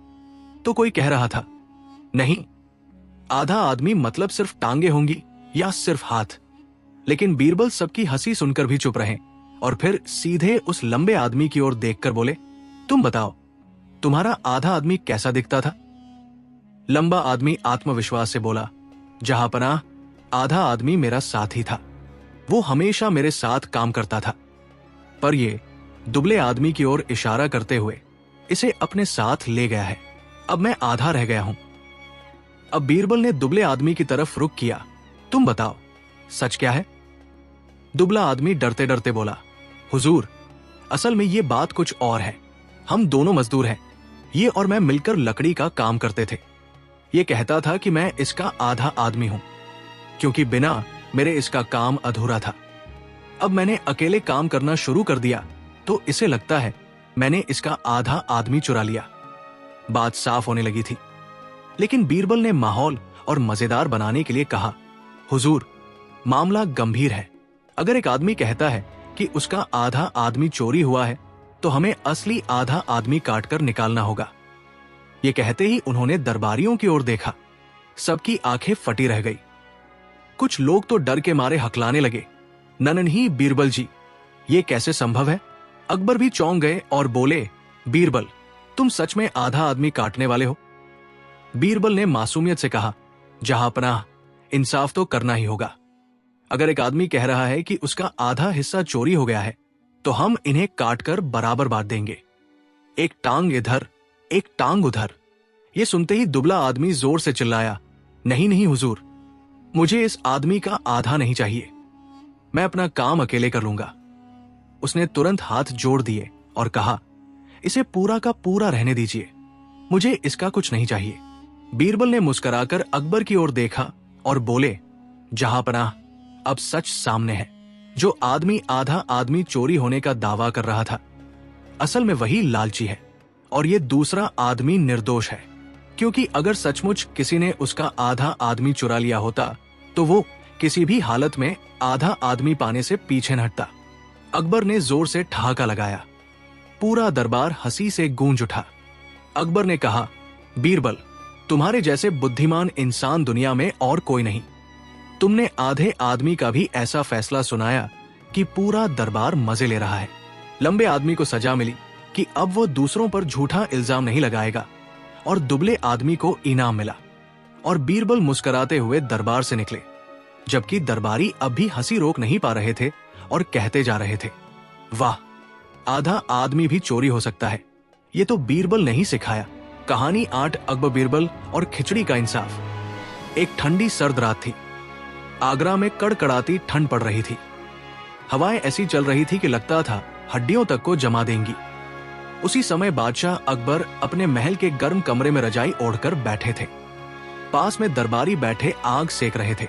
तो कोई कह रहा था, नहीं, आधा आदमी मतलब सिर्फ टांगे होंगी या सिर्फ हाथ। लेकिन बीरबल सबकी हंसी सुनकर भी चुप रहे और फिर सीधे उस लंबे आदमी की ओर देखकर बोले, तुम बताओ, तुम्हारा आधा आदमी कैसा दिखता था? लंबा आदमी आत्मविश्वास से बोला, जहांपनाह, आधा आदमी मेरा साथी था। वो हमेशा मेरे साथ काम करता था। पर ये दुबले आदमी की ओर इशारा करते हुए इसे अपने साथ ले गया है। अब मैं आधा रह गया हूं। अब बीरबल ने दुबले आदमी की तरफ रुख किया, तुम बताओ, सच क्या है? दुबला आदमी डरते डरते बोला, हुजूर, असल में ये बात कुछ और है। हम दोनों मजदूर हैं। ये और मैं मिलकर लकड़ी का काम करते थे। ये कहता था कि मैं इसका आधा आदमी हूं, क्योंकि बिना मेरे इसका काम अधूरा था। अब मैंने अकेले काम करना शुरू कर दिया तो इसे लगता है मैंने इसका आधा आदमी चुरा लिया। बात साफ होने लगी थी, लेकिन बीरबल ने माहौल और मजेदार बनाने के लिए कहा, हुजूर, मामला गंभीर है। अगर एक आदमी कहता है कि उसका आधा आदमी चोरी हुआ है तो हमें असली आधा आदमी काटकर निकालना होगा। ये कहते ही उन्होंने दरबारियों की ओर देखा। सबकी आंखें फटी रह गई। कुछ लोग तो डर के मारे हकलाने लगे, ननही बीरबल जी, ये कैसे संभव है? अकबर भी चौंक गए और बोले, बीरबल, तुम सच में आधा आदमी काटने वाले हो? बीरबल ने मासूमियत से कहा, जहांपनाह, इंसाफ तो करना ही होगा। अगर एक आदमी कह रहा है कि उसका आधा हिस्सा चोरी हो गया है तो हम इन्हें काटकर बराबर बांट देंगे, एक टांग इधर, एक टांग उधर। ये सुनते ही दुबला आदमी जोर से चिल्लाया, नहीं नहीं हुजूर, मुझे इस आदमी का आधा नहीं चाहिए, मैं अपना काम अकेले कर लूंगा। उसने तुरंत हाथ जोड़ दिए और कहा, इसे पूरा का पूरा रहने दीजिए, मुझे इसका कुछ नहीं चाहिए। बीरबल ने मुस्कुराकर अकबर की ओर देखा और बोले, जहांपनाह, अब सच सामने है। जो आदमी आधा आदमी चोरी होने का दावा कर रहा था, असल में वही लालची है और ये दूसरा आदमी निर्दोष है, क्योंकि अगर सचमुच किसी ने उसका आधा आदमी चुरा लिया होता तो वो किसी भी हालत में आधा आदमी पाने से पीछे न हटता। अकबर ने जोर से ठहाका लगाया। पूरा दरबार हंसी से गूंज उठा। अकबर ने कहा, बीरबल, तुम्हारे जैसे बुद्धिमान इंसान दुनिया में और कोई नहीं। तुमने आधे आदमी का भी ऐसा फैसला सुनाया कि पूरा दरबार मजे ले रहा है। लंबे आदमी को सजा मिली कि अब वो दूसरों पर झूठा इल्जाम नहीं लगाएगा और दुबले आदमी को इनाम मिला। और बीरबल मुस्कुराते हुए दरबार से निकले, जबकि दरबारी अब भी हंसी रोक नहीं पा रहे थे और कहते जा रहे थे, वाह, आधा आदमी भी चोरी हो सकता है। ये तो बीरबल ने ही सिखाया। कहानी 8 अकबर बीरबल और खिचड़ी का इंसाफ। एक ठंडी सर्द रात थी। आगरा में कड़कड़ाती ठंड पड़ रही थी। हवाएं ऐसी चल रही थी कि लगता था हड्डियों तक को जमा देंगी। उसी समय बादशाह अकबर अपने महल के गर्म कमरे में रजाई ओढ़कर बैठे थे। पास में दरबारी बैठे आग सेक रहे थे।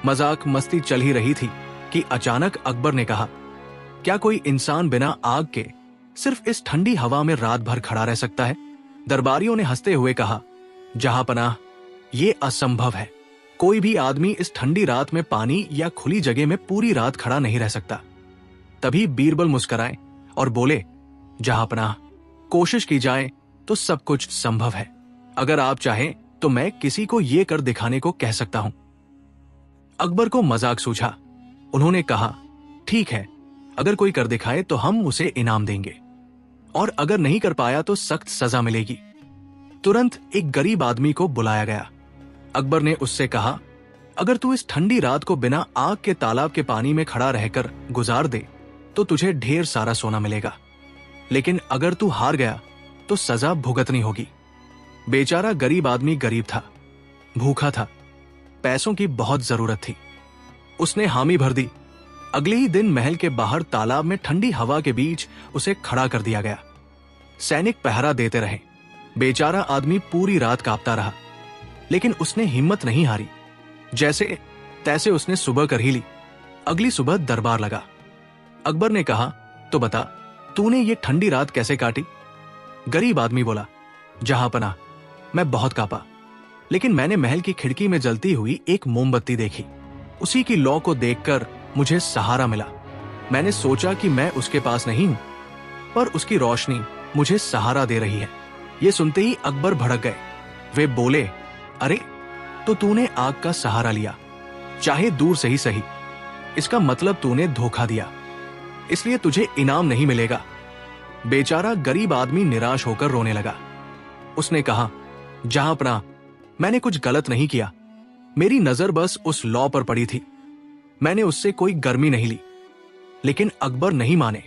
मजाक मस्ती चल ही रही थी कि अचानक अकबर ने कहा, क्या कोई इंसान बिना आग के सिर्फ इस ठंडी हवा में रात भर खड़ा रह सकता है? दरबारियों ने हंसते हुए कहा, जहांपनाह, ये असंभव है। कोई भी आदमी इस ठंडी रात में पानी या खुली जगह में पूरी रात खड़ा नहीं रह सकता। तभी बीरबल मुस्कुराए और बोले, जहांपनाह, कोशिश की जाए तो सब कुछ संभव है। अगर आप चाहें तो मैं किसी को ये कर दिखाने को कह सकता हूं। अकबर को मजाक सूझा। उन्होंने कहा, ठीक है, अगर कोई कर दिखाए तो हम उसे इनाम देंगे, और अगर नहीं कर पाया तो सख्त सजा मिलेगी। तुरंत एक गरीब आदमी को बुलाया गया। अकबर ने उससे कहा, अगर तू इस ठंडी रात को बिना आग के तालाब के पानी में खड़ा रहकर गुजार दे तो तुझे ढेर सारा सोना मिलेगा, लेकिन अगर तू हार गया तो सजा भुगतनी होगी। बेचारा गरीब आदमी गरीब था, भूखा था, पैसों की बहुत जरूरत थी। उसने हामी भर दी। अगले ही दिन महल के बाहर तालाब में ठंडी हवा के बीच उसे खड़ा कर दिया गया। सैनिक पहरा देते रहे। बेचारा आदमी पूरी रात कांपता रहा, लेकिन उसने हिम्मत नहीं हारी। जैसे तैसे उसने सुबह कर ही ली। अगली सुबह दरबार लगा। अकबर ने कहा, तो बता, तूने ये ठंडी रात कैसे काटी? गरीब आदमी बोला, जहांपनाह, मैं बहुत कांपा, लेकिन मैंने महल की खिड़की में जलती हुई एक मोमबत्ती देखी। उसी की लौ को देखकर मुझे सहारा मिला। मैंने सोचा कि मैं उसके पास नहीं हूं, पर उसकी रोशनी मुझे सहारा दे रही है। ये सुनते ही अकबर भड़क गए। वे बोले, अरे, तो तूने आग का सहारा लिया, चाहे दूर से ही सही। इसका मतलब तूने धोखा दिया, इसलिए तुझे इनाम नहीं मिलेगा। बेचारा गरीब आदमी निराश होकर रोने लगा। उसने कहा, जहांपनाह, मैंने कुछ गलत नहीं किया। मेरी नजर बस उस लौ पर पड़ी थी। मैंने उससे कोई गर्मी नहीं ली। लेकिन अकबर नहीं माने।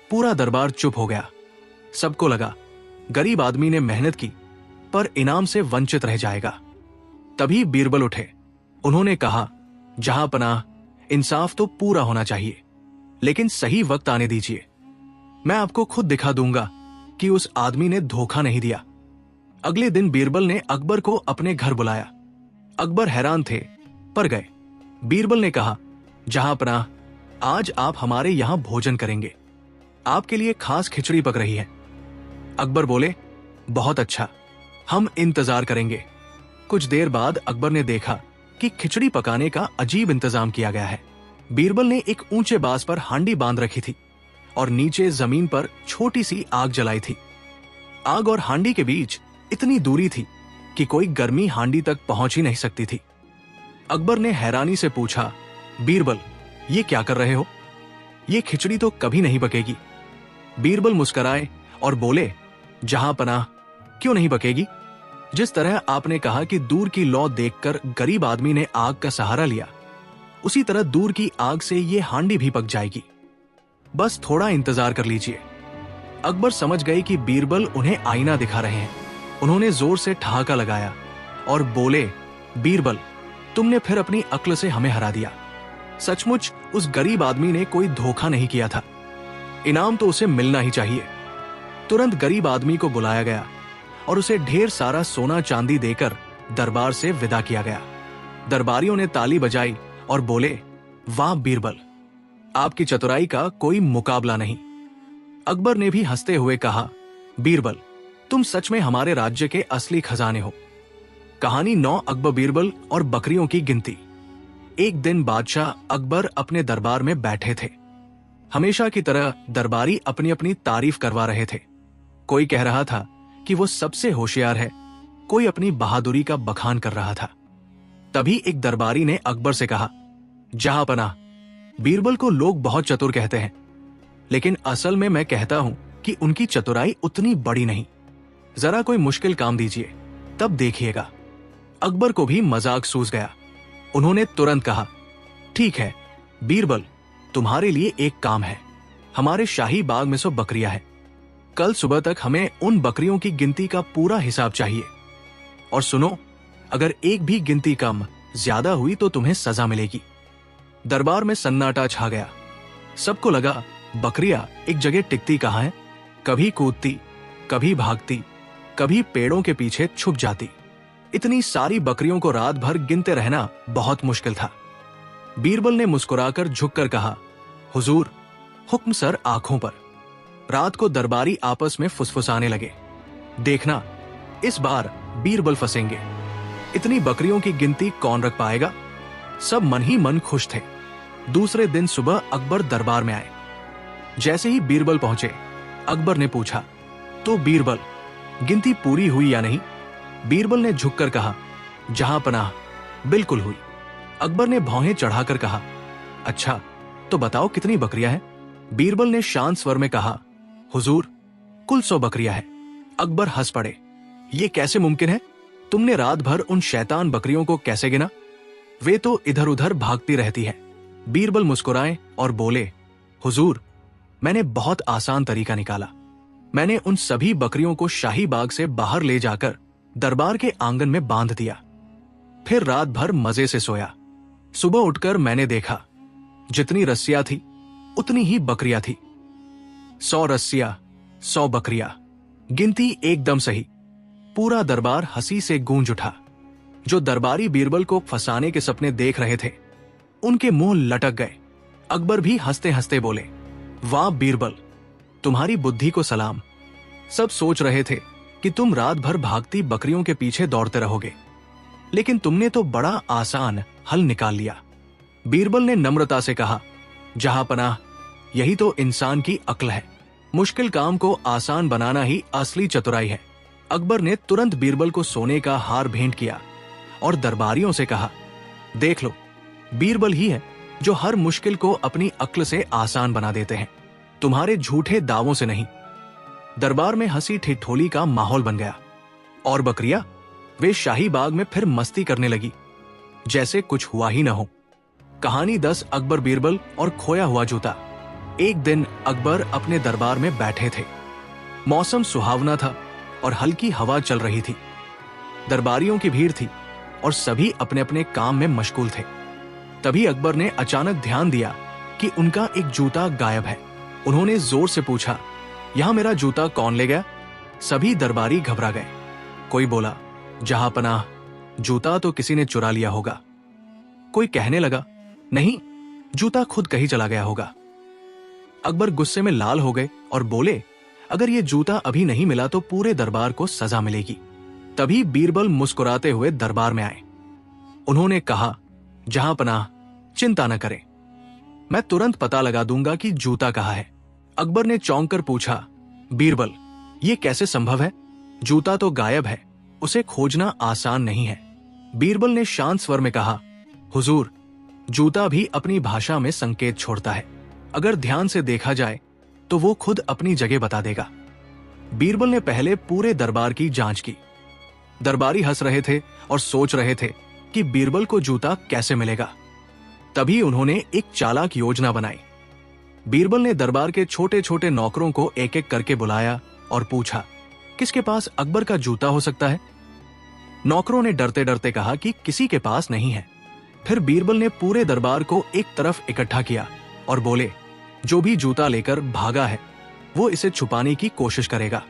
पूरा दरबार चुप हो गया। सबको लगा गरीब आदमी ने मेहनत की, पर इनाम से वंचित रह जाएगा। तभी बीरबल उठे। उन्होंने कहा, जहांपनाह, इंसाफ तो पूरा होना चाहिए, लेकिन सही वक्त आने दीजिए। मैं आपको खुद दिखा दूंगा कि उस आदमी ने धोखा नहीं दिया। अगले दिन बीरबल ने अकबर को अपने घर बुलाया। अकबर हैरान थे, पर गए। बीरबल ने कहा, जहांपनाह, आज आप हमारे यहां भोजन करेंगे। आपके लिए खास खिचड़ी पक रही है। अकबर बोले, बहुत अच्छा, हम इंतजार करेंगे। कुछ देर बाद अकबर ने देखा कि खिचड़ी पकाने का अजीब इंतजाम किया गया है। बीरबल ने एक ऊंचे बांस पर हांडी बांध रखी थी और नीचे जमीन पर छोटी सी आग जलाई थी। आग और हांडी के बीच इतनी दूरी थी कि कोई गर्मी हांडी तक पहुंच ही नहीं सकती थी। अकबर ने हैरानी से पूछा, बीरबल, ये क्या कर रहे हो? ये खिचड़ी तो कभी नहीं पकेगी। बीरबल मुस्कुराए और बोले, जहांपनाह, क्यों नहीं पकेगी? जिस तरह आपने कहा कि दूर की लौ देखकर गरीब आदमी ने आग का सहारा लिया, उसी तरह दूर की आग से ये हांडी भी पक जाएगी। बस थोड़ा इंतजार कर लीजिए। अकबर समझ गए कि बीरबल उन्हें आईना दिखा रहे हैं। उन्होंने जोर से ठहाका लगाया और बोले, बीरबल, तुमने फिर अपनी अक्ल से हमें हरा दिया। सचमुच उस गरीब आदमी ने कोई धोखा नहीं किया था। इनाम तो उसे मिलना ही चाहिए। तुरंत गरीब आदमी को बुलाया गया और उसे ढेर सारा सोना चांदी देकर दरबार से विदा किया गया। दरबारियों ने ताली बजाई और बोले, वाह बीरबल, आपकी चतुराई का कोई मुकाबला नहीं। अकबर ने भी हंसते हुए कहा, बीरबल, तुम सच में हमारे राज्य के असली खजाने हो। कहानी 9 अकबर बीरबल और बकरियों की गिनती। एक दिन बादशाह अकबर अपने दरबार में बैठे थे। हमेशा की तरह दरबारी अपनी अपनी तारीफ करवा रहे थे। कोई कह रहा था कि वो सबसे होशियार है, कोई अपनी बहादुरी का बखान कर रहा था। तभी एक दरबारी ने अकबर से कहा, जहांपनाह, बीरबल को लोग बहुत चतुर कहते हैं, लेकिन असल में मैं कहता हूं कि उनकी चतुराई उतनी बड़ी नहीं। जरा कोई मुश्किल काम दीजिए, तब देखिएगा। अकबर को भी मजाक सूझ गया। उन्होंने तुरंत कहा, ठीक है बीरबल, तुम्हारे लिए एक काम है। हमारे शाही बाग में 100 बकरियां हैं। कल सुबह तक हमें उन बकरियों की गिनती का पूरा हिसाब चाहिए। और सुनो, अगर एक भी गिनती कम ज्यादा हुई तो तुम्हें सजा मिलेगी। दरबार में सन्नाटा छा गया। सबको लगा बकरियां एक जगह टिकती कहां है, कभी कूदती, कभी भागती, कभी पेड़ों के पीछे छुप जाती। इतनी सारी बकरियों को रात भर गिनते रहना बहुत मुश्किल था। बीरबल ने मुस्कुराकर झुककर कहा, हुजूर, हुक्म सर आंखों पर। रात को दरबारी आपस में फुसफुसाने लगे, देखना इस बार बीरबल फंसेंगे। इतनी बकरियों की गिनती कौन रख पाएगा? सब मन ही मन खुश थे। दूसरे दिन सुबह अकबर दरबार में आए। जैसे ही बीरबल पहुंचे, अकबर ने पूछा, तो बीरबल, गिनती पूरी हुई या नहीं? बीरबल ने झुककर कहा, जहांपनाह, बिल्कुल हुई। अकबर ने भौहें चढ़ाकर कहा, अच्छा, तो बताओ कितनी बकरियां हैं? बीरबल ने शांत स्वर में कहा, हुजूर, कुल 100 बकरियां हैं। अकबर हंस पड़े, ये कैसे मुमकिन है? तुमने रात भर उन शैतान बकरियों को कैसे गिना? वे तो इधर उधर भागती रहती हैं। बीरबल मुस्कुराए और बोले, हुजूर, मैंने बहुत आसान तरीका निकाला। मैंने उन सभी बकरियों को शाही बाग से बाहर ले जाकर दरबार के आंगन में बांध दिया। फिर रात भर मजे से सोया। सुबह उठकर मैंने देखा, जितनी रस्सियां थी उतनी ही बकरियां थी। 100 रस्सियां, 100 बकरियां, गिनती एकदम सही। पूरा दरबार हंसी से गूंज उठा। जो दरबारी बीरबल को फंसाने के सपने देख रहे थे, उनके मुंह लटक गए। अकबर भी हंसते हंसते बोले, वाह बीरबल, तुम्हारी बुद्धि को सलाम। सब सोच रहे थे कि तुम रात भर भागती बकरियों के पीछे दौड़ते रहोगे, लेकिन तुमने तो बड़ा आसान हल निकाल लिया। बीरबल ने नम्रता से कहा, जहांपनाह, यही तो इंसान की अक्ल है। मुश्किल काम को आसान बनाना ही असली चतुराई है। अकबर ने तुरंत बीरबल को सोने का हार भेंट किया और दरबारियों से कहा, देख लो, बीरबल ही है जो हर मुश्किल को अपनी अक्ल से आसान बना देते हैं, तुम्हारे झूठे दावों से नहीं। दरबार में हंसी ठिठोली का माहौल बन गया। और बकरियां, वे शाही बाग में फिर मस्ती करने लगी जैसे कुछ हुआ ही न हो। कहानी 10 अकबर बीरबल और खोया हुआ जूता। एक दिन अकबर अपने दरबार में बैठे थे। मौसम सुहावना था और हल्की हवा चल रही थी। दरबारियों की भीड़ थी और सभी अपने अपने काम में मशगूल थे। तभी अकबर ने अचानक ध्यान दिया कि उनका एक जूता गायब है। उन्होंने जोर से पूछा, यहां मेरा जूता कौन ले गया? सभी दरबारी घबरा गए। कोई बोला, जहांपनाह, जूता तो किसी ने चुरा लिया होगा। कोई कहने लगा, नहीं, जूता खुद कहीं चला गया होगा। अकबर गुस्से में लाल हो गए और बोले, अगर ये जूता अभी नहीं मिला तो पूरे दरबार को सजा मिलेगी। तभी बीरबल मुस्कुराते हुए दरबार में आए। उन्होंने कहा, जहांपनाह, चिंता न करें, मैं तुरंत पता लगा दूंगा कि जूता कहाँ है। अकबर ने चौंक कर पूछा, बीरबल, ये कैसे संभव है? जूता तो गायब है, उसे खोजना आसान नहीं है। बीरबल ने शांत स्वर में कहा, हुजूर, जूता भी अपनी भाषा में संकेत छोड़ता है। अगर ध्यान से देखा जाए तो वो खुद अपनी जगह बता देगा। बीरबल ने पहले पूरे दरबार की जांच की। दरबारी हंस रहे थे और सोच रहे थे कि बीरबल को जूता कैसे मिलेगा। तभी उन्होंने एक चालाक योजना बनाई। बीरबल ने दरबार के छोटे छोटे नौकरों को एक एक करके बुलाया और पूछा, किसके पास अकबर का जूता हो सकता है? नौकरों ने डरते डरते कहा कि किसी के पास नहीं है। फिर बीरबल ने पूरे दरबार को एक तरफ इकट्ठा किया और बोले, जो भी जूता लेकर भागा है वो इसे छुपाने की कोशिश करेगा,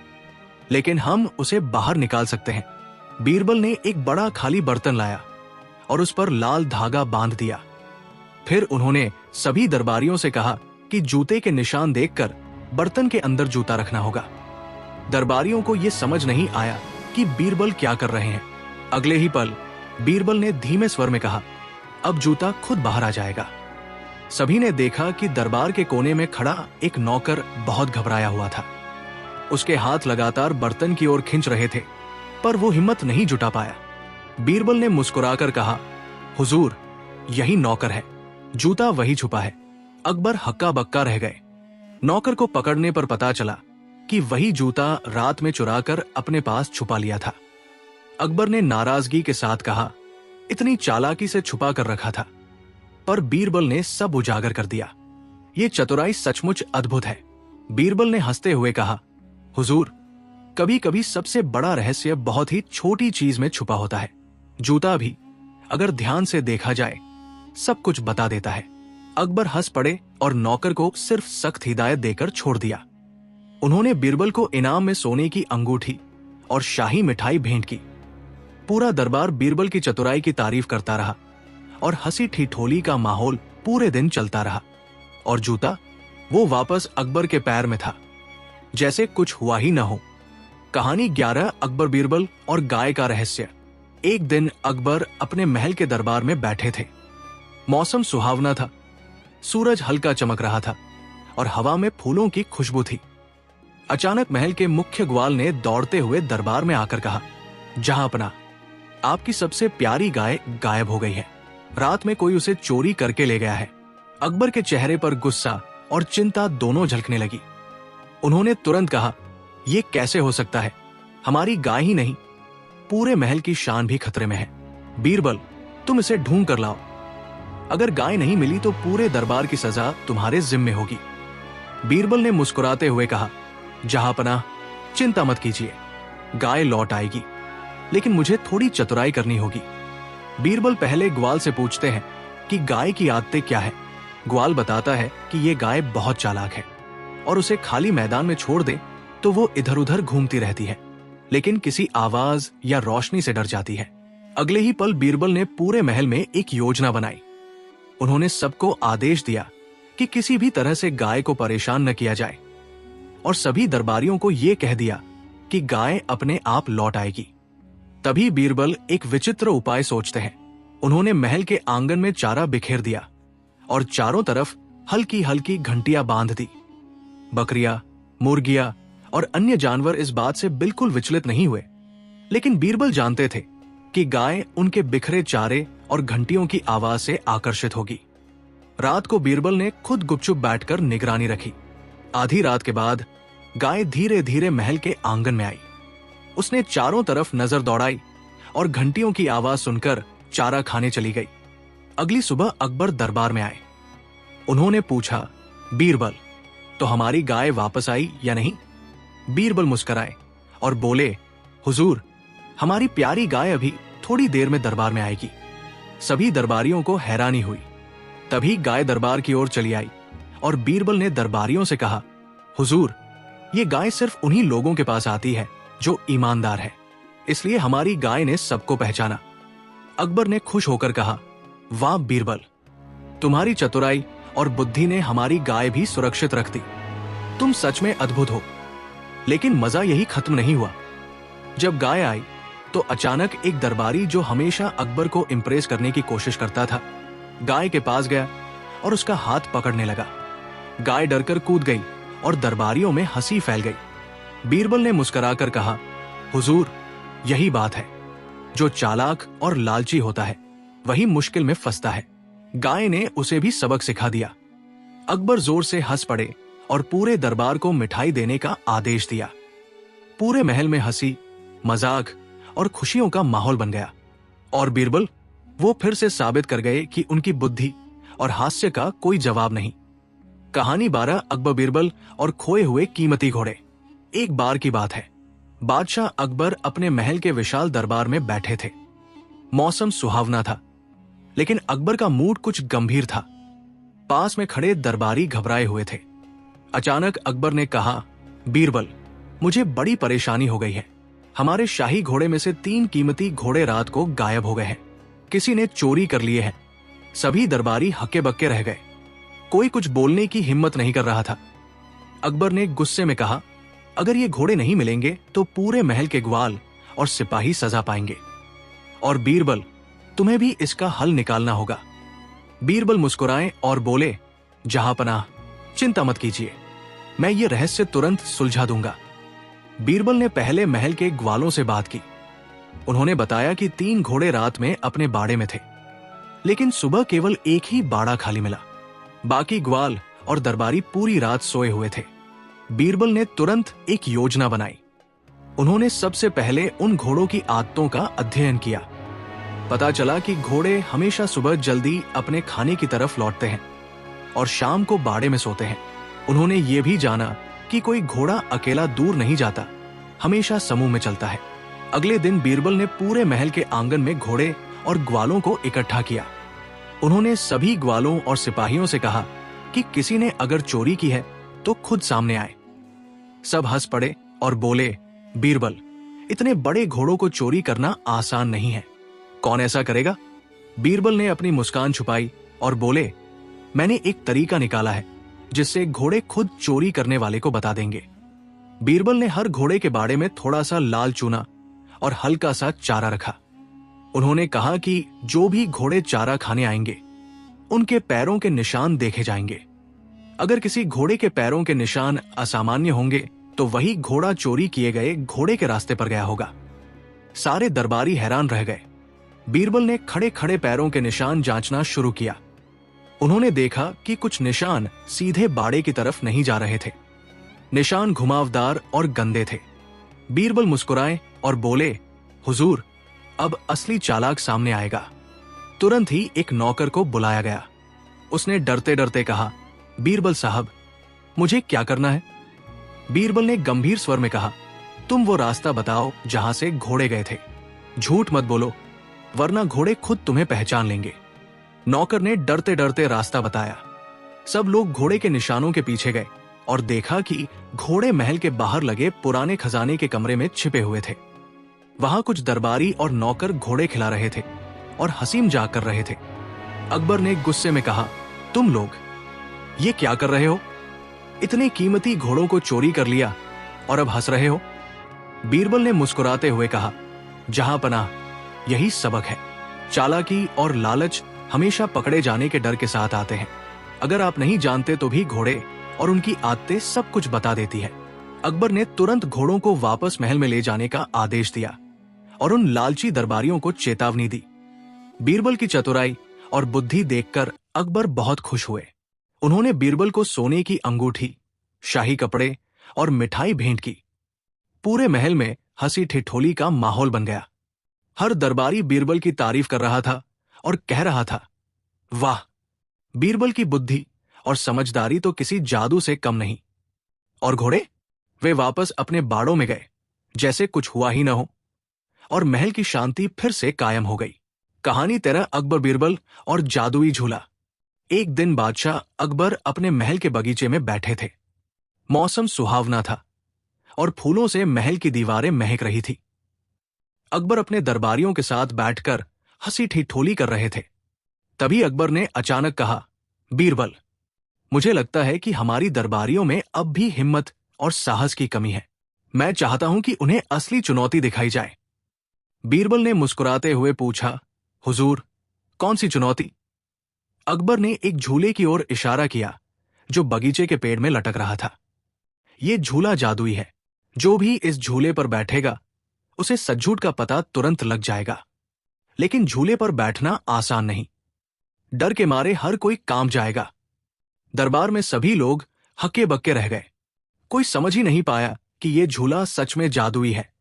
लेकिन हम उसे बाहर निकाल सकते हैं। बीरबल ने एक बड़ा खाली बर्तन लाया और उस पर लाल धागा बांध दिया। फिर उन्होंने सभी दरबारियों से कहा कि जूते के निशान देखकर बर्तन के अंदर जूता रखना होगा। दरबारियों को यह समझ नहीं आया कि बीरबल क्या कर रहे हैं। अगले ही पल बीरबल ने धीमे स्वर में कहा, अब जूता खुद बाहर आ जाएगा। सभी ने देखा कि दरबार के कोने में खड़ा एक नौकर बहुत घबराया हुआ था। उसके हाथ लगातार बर्तन की ओर खींच रहे थे, पर वो हिम्मत नहीं जुटा पाया। बीरबल ने मुस्कुराकर कहा, हुजूर, यही नौकर है, जूता वही छुपा है। अकबर हक्का बक्का रह गए। नौकर को पकड़ने पर पता चला कि वही जूता रात में चुराकर अपने पास छुपा लिया था। अकबर ने नाराजगी के साथ कहा, इतनी चालाकी से छुपा कर रखा था। पर बीरबल ने सब उजागर कर दिया। ये चतुराई सचमुच अद्भुत है। बीरबल ने हंसते हुए कहा, हुजूर, कभी कभी सबसे बड़ा रहस्य बहुत ही छोटी चीज में छुपा होता है। जूता भी अगर ध्यान से देखा जाए सब कुछ बता देता है। अकबर हंस पड़े और नौकर को सिर्फ सख्त हिदायत देकर छोड़ दिया। उन्होंने बीरबल को इनाम में सोने की अंगूठी और शाही मिठाई भेंट की। पूरा दरबार बीरबल की चतुराई की तारीफ करता रहा और हंसी ठिठोली का माहौल पूरे दिन चलता रहा। और जूता, वो वापस अकबर के पैर में था, जैसे कुछ हुआ ही न हो। कहानी 11 अकबर बीरबल और गाय का रहस्य। एक दिन अकबर अपने महल के दरबार में बैठे थे। मौसम सुहावना था, सूरज हल्का चमक रहा था और हवा में फूलों की खुशबू थी। अचानक महल के मुख्य ग्वाल ने दौड़ते हुए दरबार में आकर कहा, जहांपनाह, आपकी सबसे प्यारी गाय गायब हो गई है। रात में कोई उसे चोरी करके ले गया है। अकबर के चेहरे पर गुस्सा और चिंता दोनों झलकने लगी। उन्होंने तुरंत कहा, यह कैसे हो सकता है? हमारी गाय ही नहीं, पूरे महल की शान भी खतरे में है। बीरबल, तुम इसे ढूंढ कर लाओ। अगर गाय नहीं मिली तो पूरे दरबार की सजा तुम्हारे जिम्मे होगी। बीरबल ने मुस्कुराते हुए कहा, जहांपनाह, चिंता मत कीजिए, गाय लौट आएगी। लेकिन मुझे थोड़ी चतुराई करनी होगी। बीरबल पहले ग्वाल से पूछते हैं कि गाय की आदतें क्या है। ग्वाल बताता है कि ये गाय बहुत चालाक है और उसे खाली मैदान में छोड़ दे तो वो इधर उधर घूमती रहती है, लेकिन किसी आवाज या रोशनी से डर जाती है। अगले ही पल बीरबल ने पूरे महल में एक योजना बनाई। उन्होंने सबको आदेश दिया कि किसी भी तरह से गाय को परेशान न किया जाए और सभी दरबारियों को यह कह दिया कि गाय अपने आप लौट आएगी। तभी बीरबल एक विचित्र उपाय सोचते हैं। उन्होंने महल के आंगन में चारा बिखेर दिया और चारों तरफ हल्की हल्की घंटियां बांध दी। बकरियां, मुर्गियां और अन्य जानवर इस बात से बिल्कुल विचलित नहीं हुए, लेकिन बीरबल जानते थे कि गाय उनके बिखरे चारे और घंटियों की आवाज से आकर्षित होगी। रात को बीरबल ने खुद गुपचुप बैठकर निगरानी रखी। आधी रात के बाद गाय धीरे धीरे महल के आंगन में आई। उसने चारों तरफ नजर दौड़ाई और घंटियों की आवाज सुनकर चारा खाने चली गई। अगली सुबह अकबर दरबार में आए। उन्होंने पूछा, बीरबल, तो हमारी गाय वापस आई या नहीं? बीरबल मुस्कुराए और बोले, हुजूर, हमारी प्यारी गाय अभी थोड़ी देर में दरबार में आएगी। सभी दरबारियों को हैरानी हुई। तभी गाय दरबार की ओर चली आई और बीरबल ने दरबारियों से कहा, हुजूर, ये गाय सिर्फ उन्हीं लोगों के पास आती है जो ईमानदार है, इसलिए हमारी गाय ने सबको पहचाना। अकबर ने खुश होकर कहा, वाह बीरबल, तुम्हारी चतुराई और बुद्धि ने हमारी गाय भी सुरक्षित रख दी। तुम सच में अद्भुत हो। लेकिन मजा यही खत्म नहीं हुआ। जब गाय आई तो अचानक एक दरबारी जो हमेशा अकबर को इंप्रेस करने की कोशिश करता था, गाय के पास गया और उसका हाथ पकड़ने लगा। गाय डरकर कूद गई और दरबारियों में हंसी फैल गई। बीरबल ने मुस्कुराकर कहा, हुजूर, यही बात है, जो चालाक और लालची होता है वही मुश्किल में फंसता है। गाय ने उसे भी सबक सिखा दिया। अकबर जोर से हंस पड़े और पूरे दरबार को मिठाई देने का आदेश दिया। पूरे महल में हंसी, मजाक और खुशियों का माहौल बन गया और बीरबल वो फिर से साबित कर गए कि उनकी बुद्धि और हास्य का कोई जवाब नहीं। कहानी 12 अकबर बीरबल और खोए हुए कीमती घोड़े। एक बार की बात है, बादशाह अकबर अपने महल के विशाल दरबार में बैठे थे। मौसम सुहावना था, लेकिन अकबर का मूड कुछ गंभीर था। पास में खड़े दरबारी घबराए हुए थे। अचानक अकबर ने कहा, बीरबल, मुझे बड़ी परेशानी हो गई है। हमारे शाही घोड़े में से 3 कीमती घोड़े रात को गायब हो गए हैं। किसी ने चोरी कर लिए हैं। सभी दरबारी हक्के बक्के रह गए। कोई कुछ बोलने की हिम्मत नहीं कर रहा था। अकबर ने गुस्से में कहा, अगर ये घोड़े नहीं मिलेंगे तो पूरे महल के ग्वाल और सिपाही सजा पाएंगे, और बीरबल, तुम्हें भी इसका हल निकालना होगा। बीरबल मुस्कुराए और बोले, जहांपनाह, चिंता मत कीजिए, मैं ये रहस्य तुरंत सुलझा दूंगा। बीरबल ने पहले महल के ग्वालों से बात की। उन्होंने बताया कि 3 घोड़े रात में अपने बाड़े में थे, लेकिन सुबह केवल एक ही बाड़ा खाली मिला। बाकी ग्वाल और दरबारी पूरी रात सोए हुए थे। बीरबल ने तुरंत एक योजना बनाई। उन्होंने सबसे पहले उन घोड़ों की आदतों का अध्ययन किया। पता चला कि घोड़े हमेशा सुबह जल्दी अपने खाने की तरफ लौटते हैं और शाम को बाड़े में सोते हैं। उन्होंने ये भी जाना कि कोई घोड़ा अकेला दूर नहीं जाता, हमेशा समूह में चलता है। अगले दिन बीरबल ने पूरे महल के आंगन में घोड़े और ग्वालों को इकट्ठा किया। उन्होंने सभी ग्वालों और सिपाहियों से कहा कि किसी ने अगर चोरी की है तो खुद सामने आए। सब हंस पड़े और बोले, बीरबल, इतने बड़े घोड़ों को चोरी करना आसान नहीं है। कौन ऐसा करेगा? बीरबल ने अपनी मुस्कान छुपाई और बोले, मैंने एक तरीका निकाला है जिससे घोड़े खुद चोरी करने वाले को बता देंगे। बीरबल ने हर घोड़े के बाड़े में थोड़ा सा लाल चूना और हल्का सा चारा रखा। उन्होंने कहा कि जो भी घोड़े चारा खाने आएंगे उनके पैरों के निशान देखे जाएंगे। अगर किसी घोड़े के पैरों के निशान असामान्य होंगे तो वही घोड़ा चोरी किए गए घोड़े के रास्ते पर गया होगा। सारे दरबारी हैरान रह गए। बीरबल ने खड़े खड़े पैरों के निशान जांचना शुरू किया। उन्होंने देखा कि कुछ निशान सीधे बाड़े की तरफ नहीं जा रहे थे। निशान घुमावदार और गंदे थे। बीरबल मुस्कुराए और बोले, हुजूर, अब असली चालाक सामने आएगा। तुरंत ही एक नौकर को बुलाया गया। उसने डरते डरते कहा, बीरबल साहब, मुझे क्या करना है? बीरबल ने गंभीर स्वर में कहा, तुम वो रास्ता बताओ जहां से घोड़े गए थे। झूठ मत बोलो, वरना घोड़े खुद तुम्हें पहचान लेंगे। नौकर ने डरते डरते रास्ता बताया। सब लोग घोड़े के निशानों के पीछे गए और देखा कि घोड़े महल के बाहर लगे पुराने खजाने के कमरे में छिपे हुए थे। वहां कुछ दरबारी और नौकर घोड़े खिला रहे थे और हंसी मजाक कर रहे थे। अकबर ने गुस्से में कहा, तुम लोग ये क्या कर रहे हो? इतने कीमती घोड़ों को चोरी कर लिया और अब हंस रहे हो? बीरबल ने मुस्कुराते हुए कहा, जहां पनाह, यही सबक है। चालाकी और लालच हमेशा पकड़े जाने के डर के साथ आते हैं। अगर आप नहीं जानते तो भी घोड़े और उनकी आदतें सब कुछ बता देती है। अकबर ने तुरंत घोड़ों को वापस महल में ले जाने का आदेश दिया और उन लालची दरबारियों को चेतावनी दी। बीरबल की चतुराई और बुद्धि देखकर अकबर बहुत खुश हुए। उन्होंने बीरबल को सोने की अंगूठी, शाही कपड़े और मिठाई भेंट की। पूरे महल में हंसी ठिठोली का माहौल बन गया। हर दरबारी बीरबल की तारीफ कर रहा था और कह रहा था, वाह, बीरबल की बुद्धि और समझदारी तो किसी जादू से कम नहीं। और घोड़े? वे वापस अपने बाड़ों में गए जैसे कुछ हुआ ही न हो, और महल की शांति फिर से कायम हो गई। कहानी तेरा अकबर बीरबल और जादुई झूला। एक दिन बादशाह अकबर अपने महल के बगीचे में बैठे थे। मौसम सुहावना था और फूलों से महल की दीवारें महक रही थी। अकबर अपने दरबारियों के साथ बैठकर हंसी ठिठोली कर रहे थे। तभी अकबर ने अचानक कहा, बीरबल, मुझे लगता है कि हमारी दरबारियों में अब भी हिम्मत और साहस की कमी है। मैं चाहता हूं कि उन्हें असली चुनौती दिखाई जाए। बीरबल ने मुस्कुराते हुए पूछा, हुजूर, कौन सी चुनौती? अकबर ने एक झूले की ओर इशारा किया जो बगीचे के पेड़ में लटक रहा था। यह झूला जादुई है। जो भी इस झूले पर बैठेगा उसे सचझूठ का पता तुरंत लग जाएगा। लेकिन झूले पर बैठना आसान नहीं। डर के मारे हर कोई कांप जाएगा। दरबार में सभी लोग हक्के बक्के रह गए। कोई समझ ही नहीं पाया कि यह झूला सच में जादुई है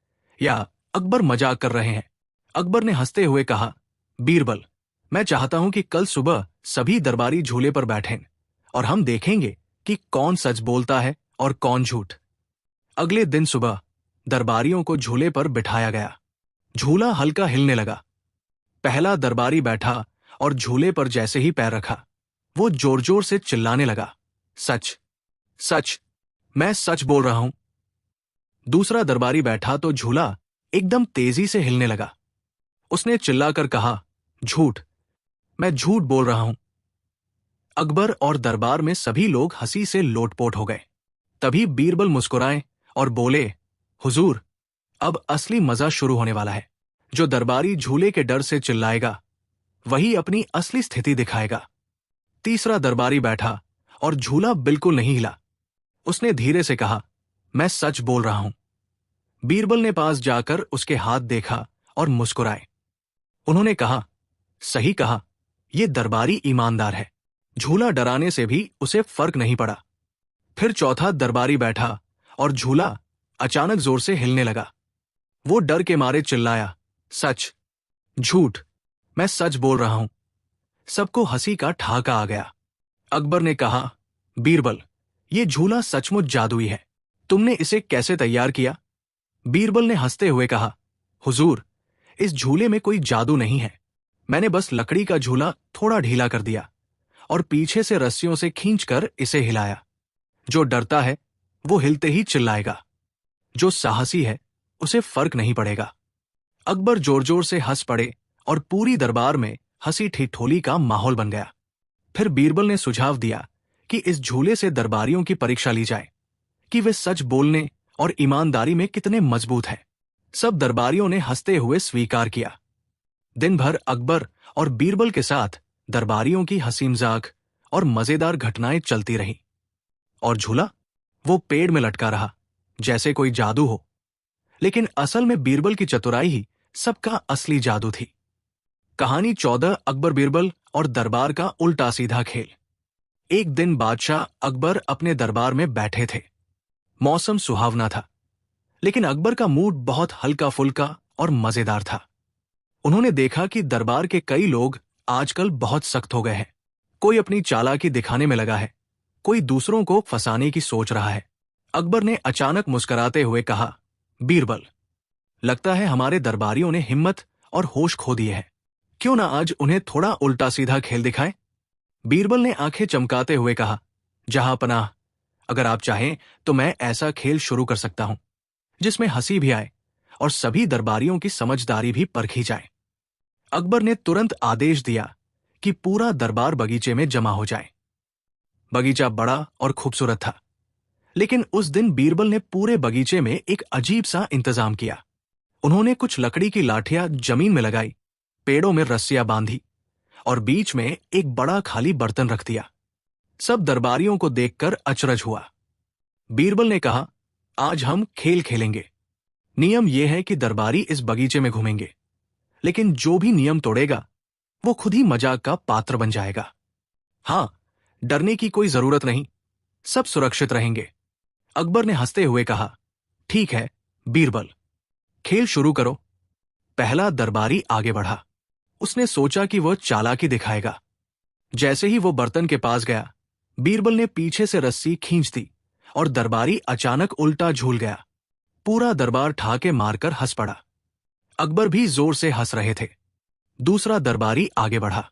या अकबर मजाक कर रहे हैं। अकबर ने हंसते हुए कहा, बीरबल, मैं चाहता हूं कि कल सुबह सभी दरबारी झूले पर बैठें और हम देखेंगे कि कौन सच बोलता है और कौन झूठ। अगले दिन सुबह दरबारियों को झूले पर बिठाया गया। झूला हल्का हिलने लगा। पहला दरबारी बैठा और झूले पर जैसे ही पैर रखा, वो जोर जोर से चिल्लाने लगा, सच, सच, मैं सच बोल रहा हूं। दूसरा दरबारी बैठा तो झूला एकदम तेजी से हिलने लगा। उसने चिल्लाकर कहा, झूठ, मैं झूठ बोल रहा हूं। अकबर और दरबार में सभी लोग हंसी से लोटपोट हो गए। तभी बीरबल मुस्कुराए और बोले, हुजूर, अब असली मजा शुरू होने वाला है। जो दरबारी झूले के डर से चिल्लाएगा वही अपनी असली स्थिति दिखाएगा। तीसरा दरबारी बैठा और झूला बिल्कुल नहीं हिला। उसने धीरे से कहा, मैं सच बोल रहा हूं। बीरबल ने पास जाकर उसके हाथ देखा और मुस्कुराए। उन्होंने कहा, सही कहा, यह दरबारी ईमानदार है। झूला डराने से भी उसे फर्क नहीं पड़ा। फिर चौथा दरबारी बैठा और झूला अचानक जोर से हिलने लगा। वो डर के मारे चिल्लाया, सच, झूठ, मैं सच बोल रहा हूं। सबको हंसी का ठहाका आ गया। अकबर ने कहा, बीरबल, ये झूला सचमुच जादुई है। तुमने इसे कैसे तैयार किया? बीरबल ने हंसते हुए कहा, हुजूर, इस झूले में कोई जादू नहीं है। मैंने बस लकड़ी का झूला थोड़ा ढीला कर दिया और पीछे से रस्सियों से खींचकर इसे हिलाया। जो डरता है वो हिलते ही चिल्लाएगा। जो साहसी है उसे फर्क नहीं पड़ेगा। अकबर जोर जोर से हंस पड़े और पूरी दरबार में हंसी ठिठोली का माहौल बन गया। फिर बीरबल ने सुझाव दिया कि इस झूले से दरबारियों की परीक्षा ली जाए कि वे सच बोलने और ईमानदारी में कितने मजबूत हैं। सब दरबारियों ने हंसते हुए स्वीकार किया। दिन भर अकबर और बीरबल के साथ दरबारियों की हंसी मजाक और मजेदार घटनाएं चलती रहीं। और झूला, वो पेड़ में लटका रहा जैसे कोई जादू हो। लेकिन असल में बीरबल की चतुराई ही सबका असली जादू थी। कहानी 14 अकबर बीरबल और दरबार का उल्टा सीधा खेल। एक दिन बादशाह अकबर अपने दरबार में बैठे थे। मौसम सुहावना था, लेकिन अकबर का मूड बहुत हल्का फुल्का और मजेदार था। उन्होंने देखा कि दरबार के कई लोग आजकल बहुत सख्त हो गए हैं। कोई अपनी चालाकी दिखाने में लगा है, कोई दूसरों को फंसाने की सोच रहा है। अकबर ने अचानक मुस्कुराते हुए कहा, बीरबल, लगता है हमारे दरबारियों ने हिम्मत और होश खो दिए हैं। क्यों ना आज उन्हें थोड़ा उल्टा सीधा खेल दिखाएं? बीरबल ने आंखें चमकाते हुए कहा, जहां पनाह, अगर आप चाहें तो मैं ऐसा खेल शुरू कर सकता हूं जिसमें हंसी भी आए और सभी दरबारियों की समझदारी भी परखी जाए। अकबर ने तुरंत आदेश दिया कि पूरा दरबार बगीचे में जमा हो जाए। बगीचा बड़ा और खूबसूरत था, लेकिन उस दिन बीरबल ने पूरे बगीचे में एक अजीब सा इंतजाम किया। उन्होंने कुछ लकड़ी की लाठियां जमीन में लगाई, पेड़ों में रस्सियां बांधी और बीच में एक बड़ा खाली बर्तन रख दिया। सब दरबारियों को देखकर अचरज हुआ। बीरबल ने कहा, आज हम खेल खेलेंगे। नियम यह है कि दरबारी इस बगीचे में घूमेंगे, लेकिन जो भी नियम तोड़ेगा वो खुद ही मजाक का पात्र बन जाएगा। हां, डरने की कोई जरूरत नहीं, सब सुरक्षित रहेंगे। अकबर ने हंसते हुए कहा, ठीक है बीरबल, खेल शुरू करो। पहला दरबारी आगे बढ़ा। उसने सोचा कि वह चालाकी दिखाएगा। जैसे ही वो बर्तन के पास गया, बीरबल ने पीछे से रस्सी खींच दी और दरबारी अचानक उल्टा झूल गया। पूरा दरबार ठाके मारकर हंस पड़ा। अकबर भी जोर से हंस रहे थे। दूसरा दरबारी आगे बढ़ा।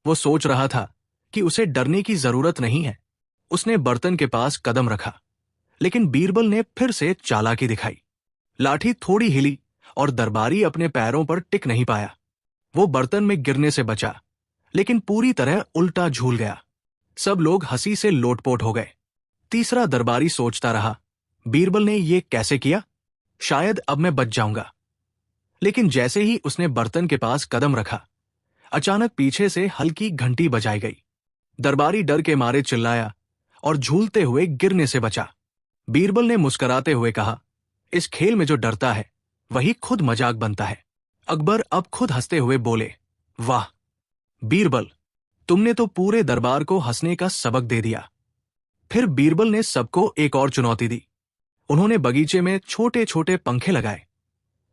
वो सोच रहा था कि उसे डरने की जरूरत नहीं है। उसने बर्तन के पास कदम रखा, लेकिन बीरबल ने फिर से चालाकी दिखाई। लाठी थोड़ी हिली और दरबारी अपने पैरों पर टिक नहीं पाया। वो बर्तन में गिरने से बचा, लेकिन पूरी तरह उल्टा झूल गया। सब लोग हंसी से लोटपोट हो गए। तीसरा दरबारी सोचता रहा, बीरबल ने ये कैसे किया? शायद अब मैं बच जाऊंगा। लेकिन जैसे ही उसने बर्तन के पास कदम रखा, अचानक पीछे से हल्की घंटी बजाई गई। दरबारी डर के मारे चिल्लाया और झूलते हुए गिरने से बचा। बीरबल ने मुस्कुराते हुए कहा, इस खेल में जो डरता है वही खुद मजाक बनता है। अकबर अब खुद हंसते हुए बोले, वाह बीरबल, तुमने तो पूरे दरबार को हंसने का सबक दे दिया। फिर बीरबल ने सबको एक और चुनौती दी। उन्होंने बगीचे में छोटे छोटे पंखे लगाए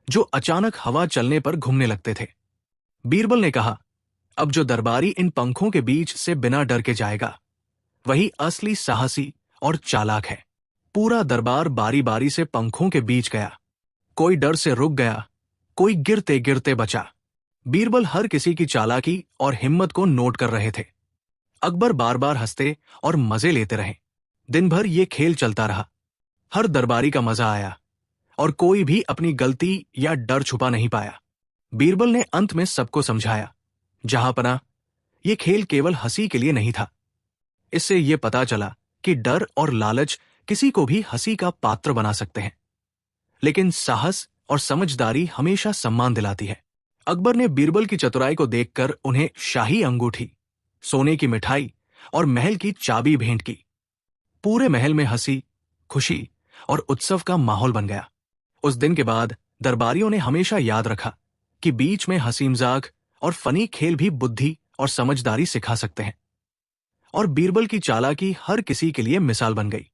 जो अचानक हवा चलने पर घूमने लगते थे। बीरबल ने कहा, अब जो दरबारी इन पंखों के बीच से बिना डर के जाएगा वही असली साहसी और चालाक है। पूरा दरबार बारी बारी से पंखों के बीच गया। कोई डर से रुक गया, कोई गिरते गिरते बचा। बीरबल हर किसी की चालाकी और हिम्मत को नोट कर रहे थे। अकबर बार बार हंसते और मजे लेते रहे। दिन भर ये खेल चलता रहा। हर दरबारी का मजा आया और कोई भी अपनी गलती या डर छुपा नहीं पाया। बीरबल ने अंत में सबको समझाया, जहां पना, ये खेल केवल हंसी के लिए नहीं था। इससे यह पता चला कि डर और लालच किसी को भी हंसी का पात्र बना सकते हैं, लेकिन साहस और समझदारी हमेशा सम्मान दिलाती है। अकबर ने बीरबल की चतुराई को देखकर उन्हें शाही अंगूठी, सोने की मिठाई और महल की चाबी भेंट की। पूरे महल में हंसी, खुशी और उत्सव का माहौल बन गया। उस दिन के बाद दरबारियों ने हमेशा याद रखा कि बीच में हंसी मजाक और फनी खेल भी बुद्धि और समझदारी सिखा सकते हैं। और बीरबल की चालाकी हर किसी के लिए मिसाल बन गई।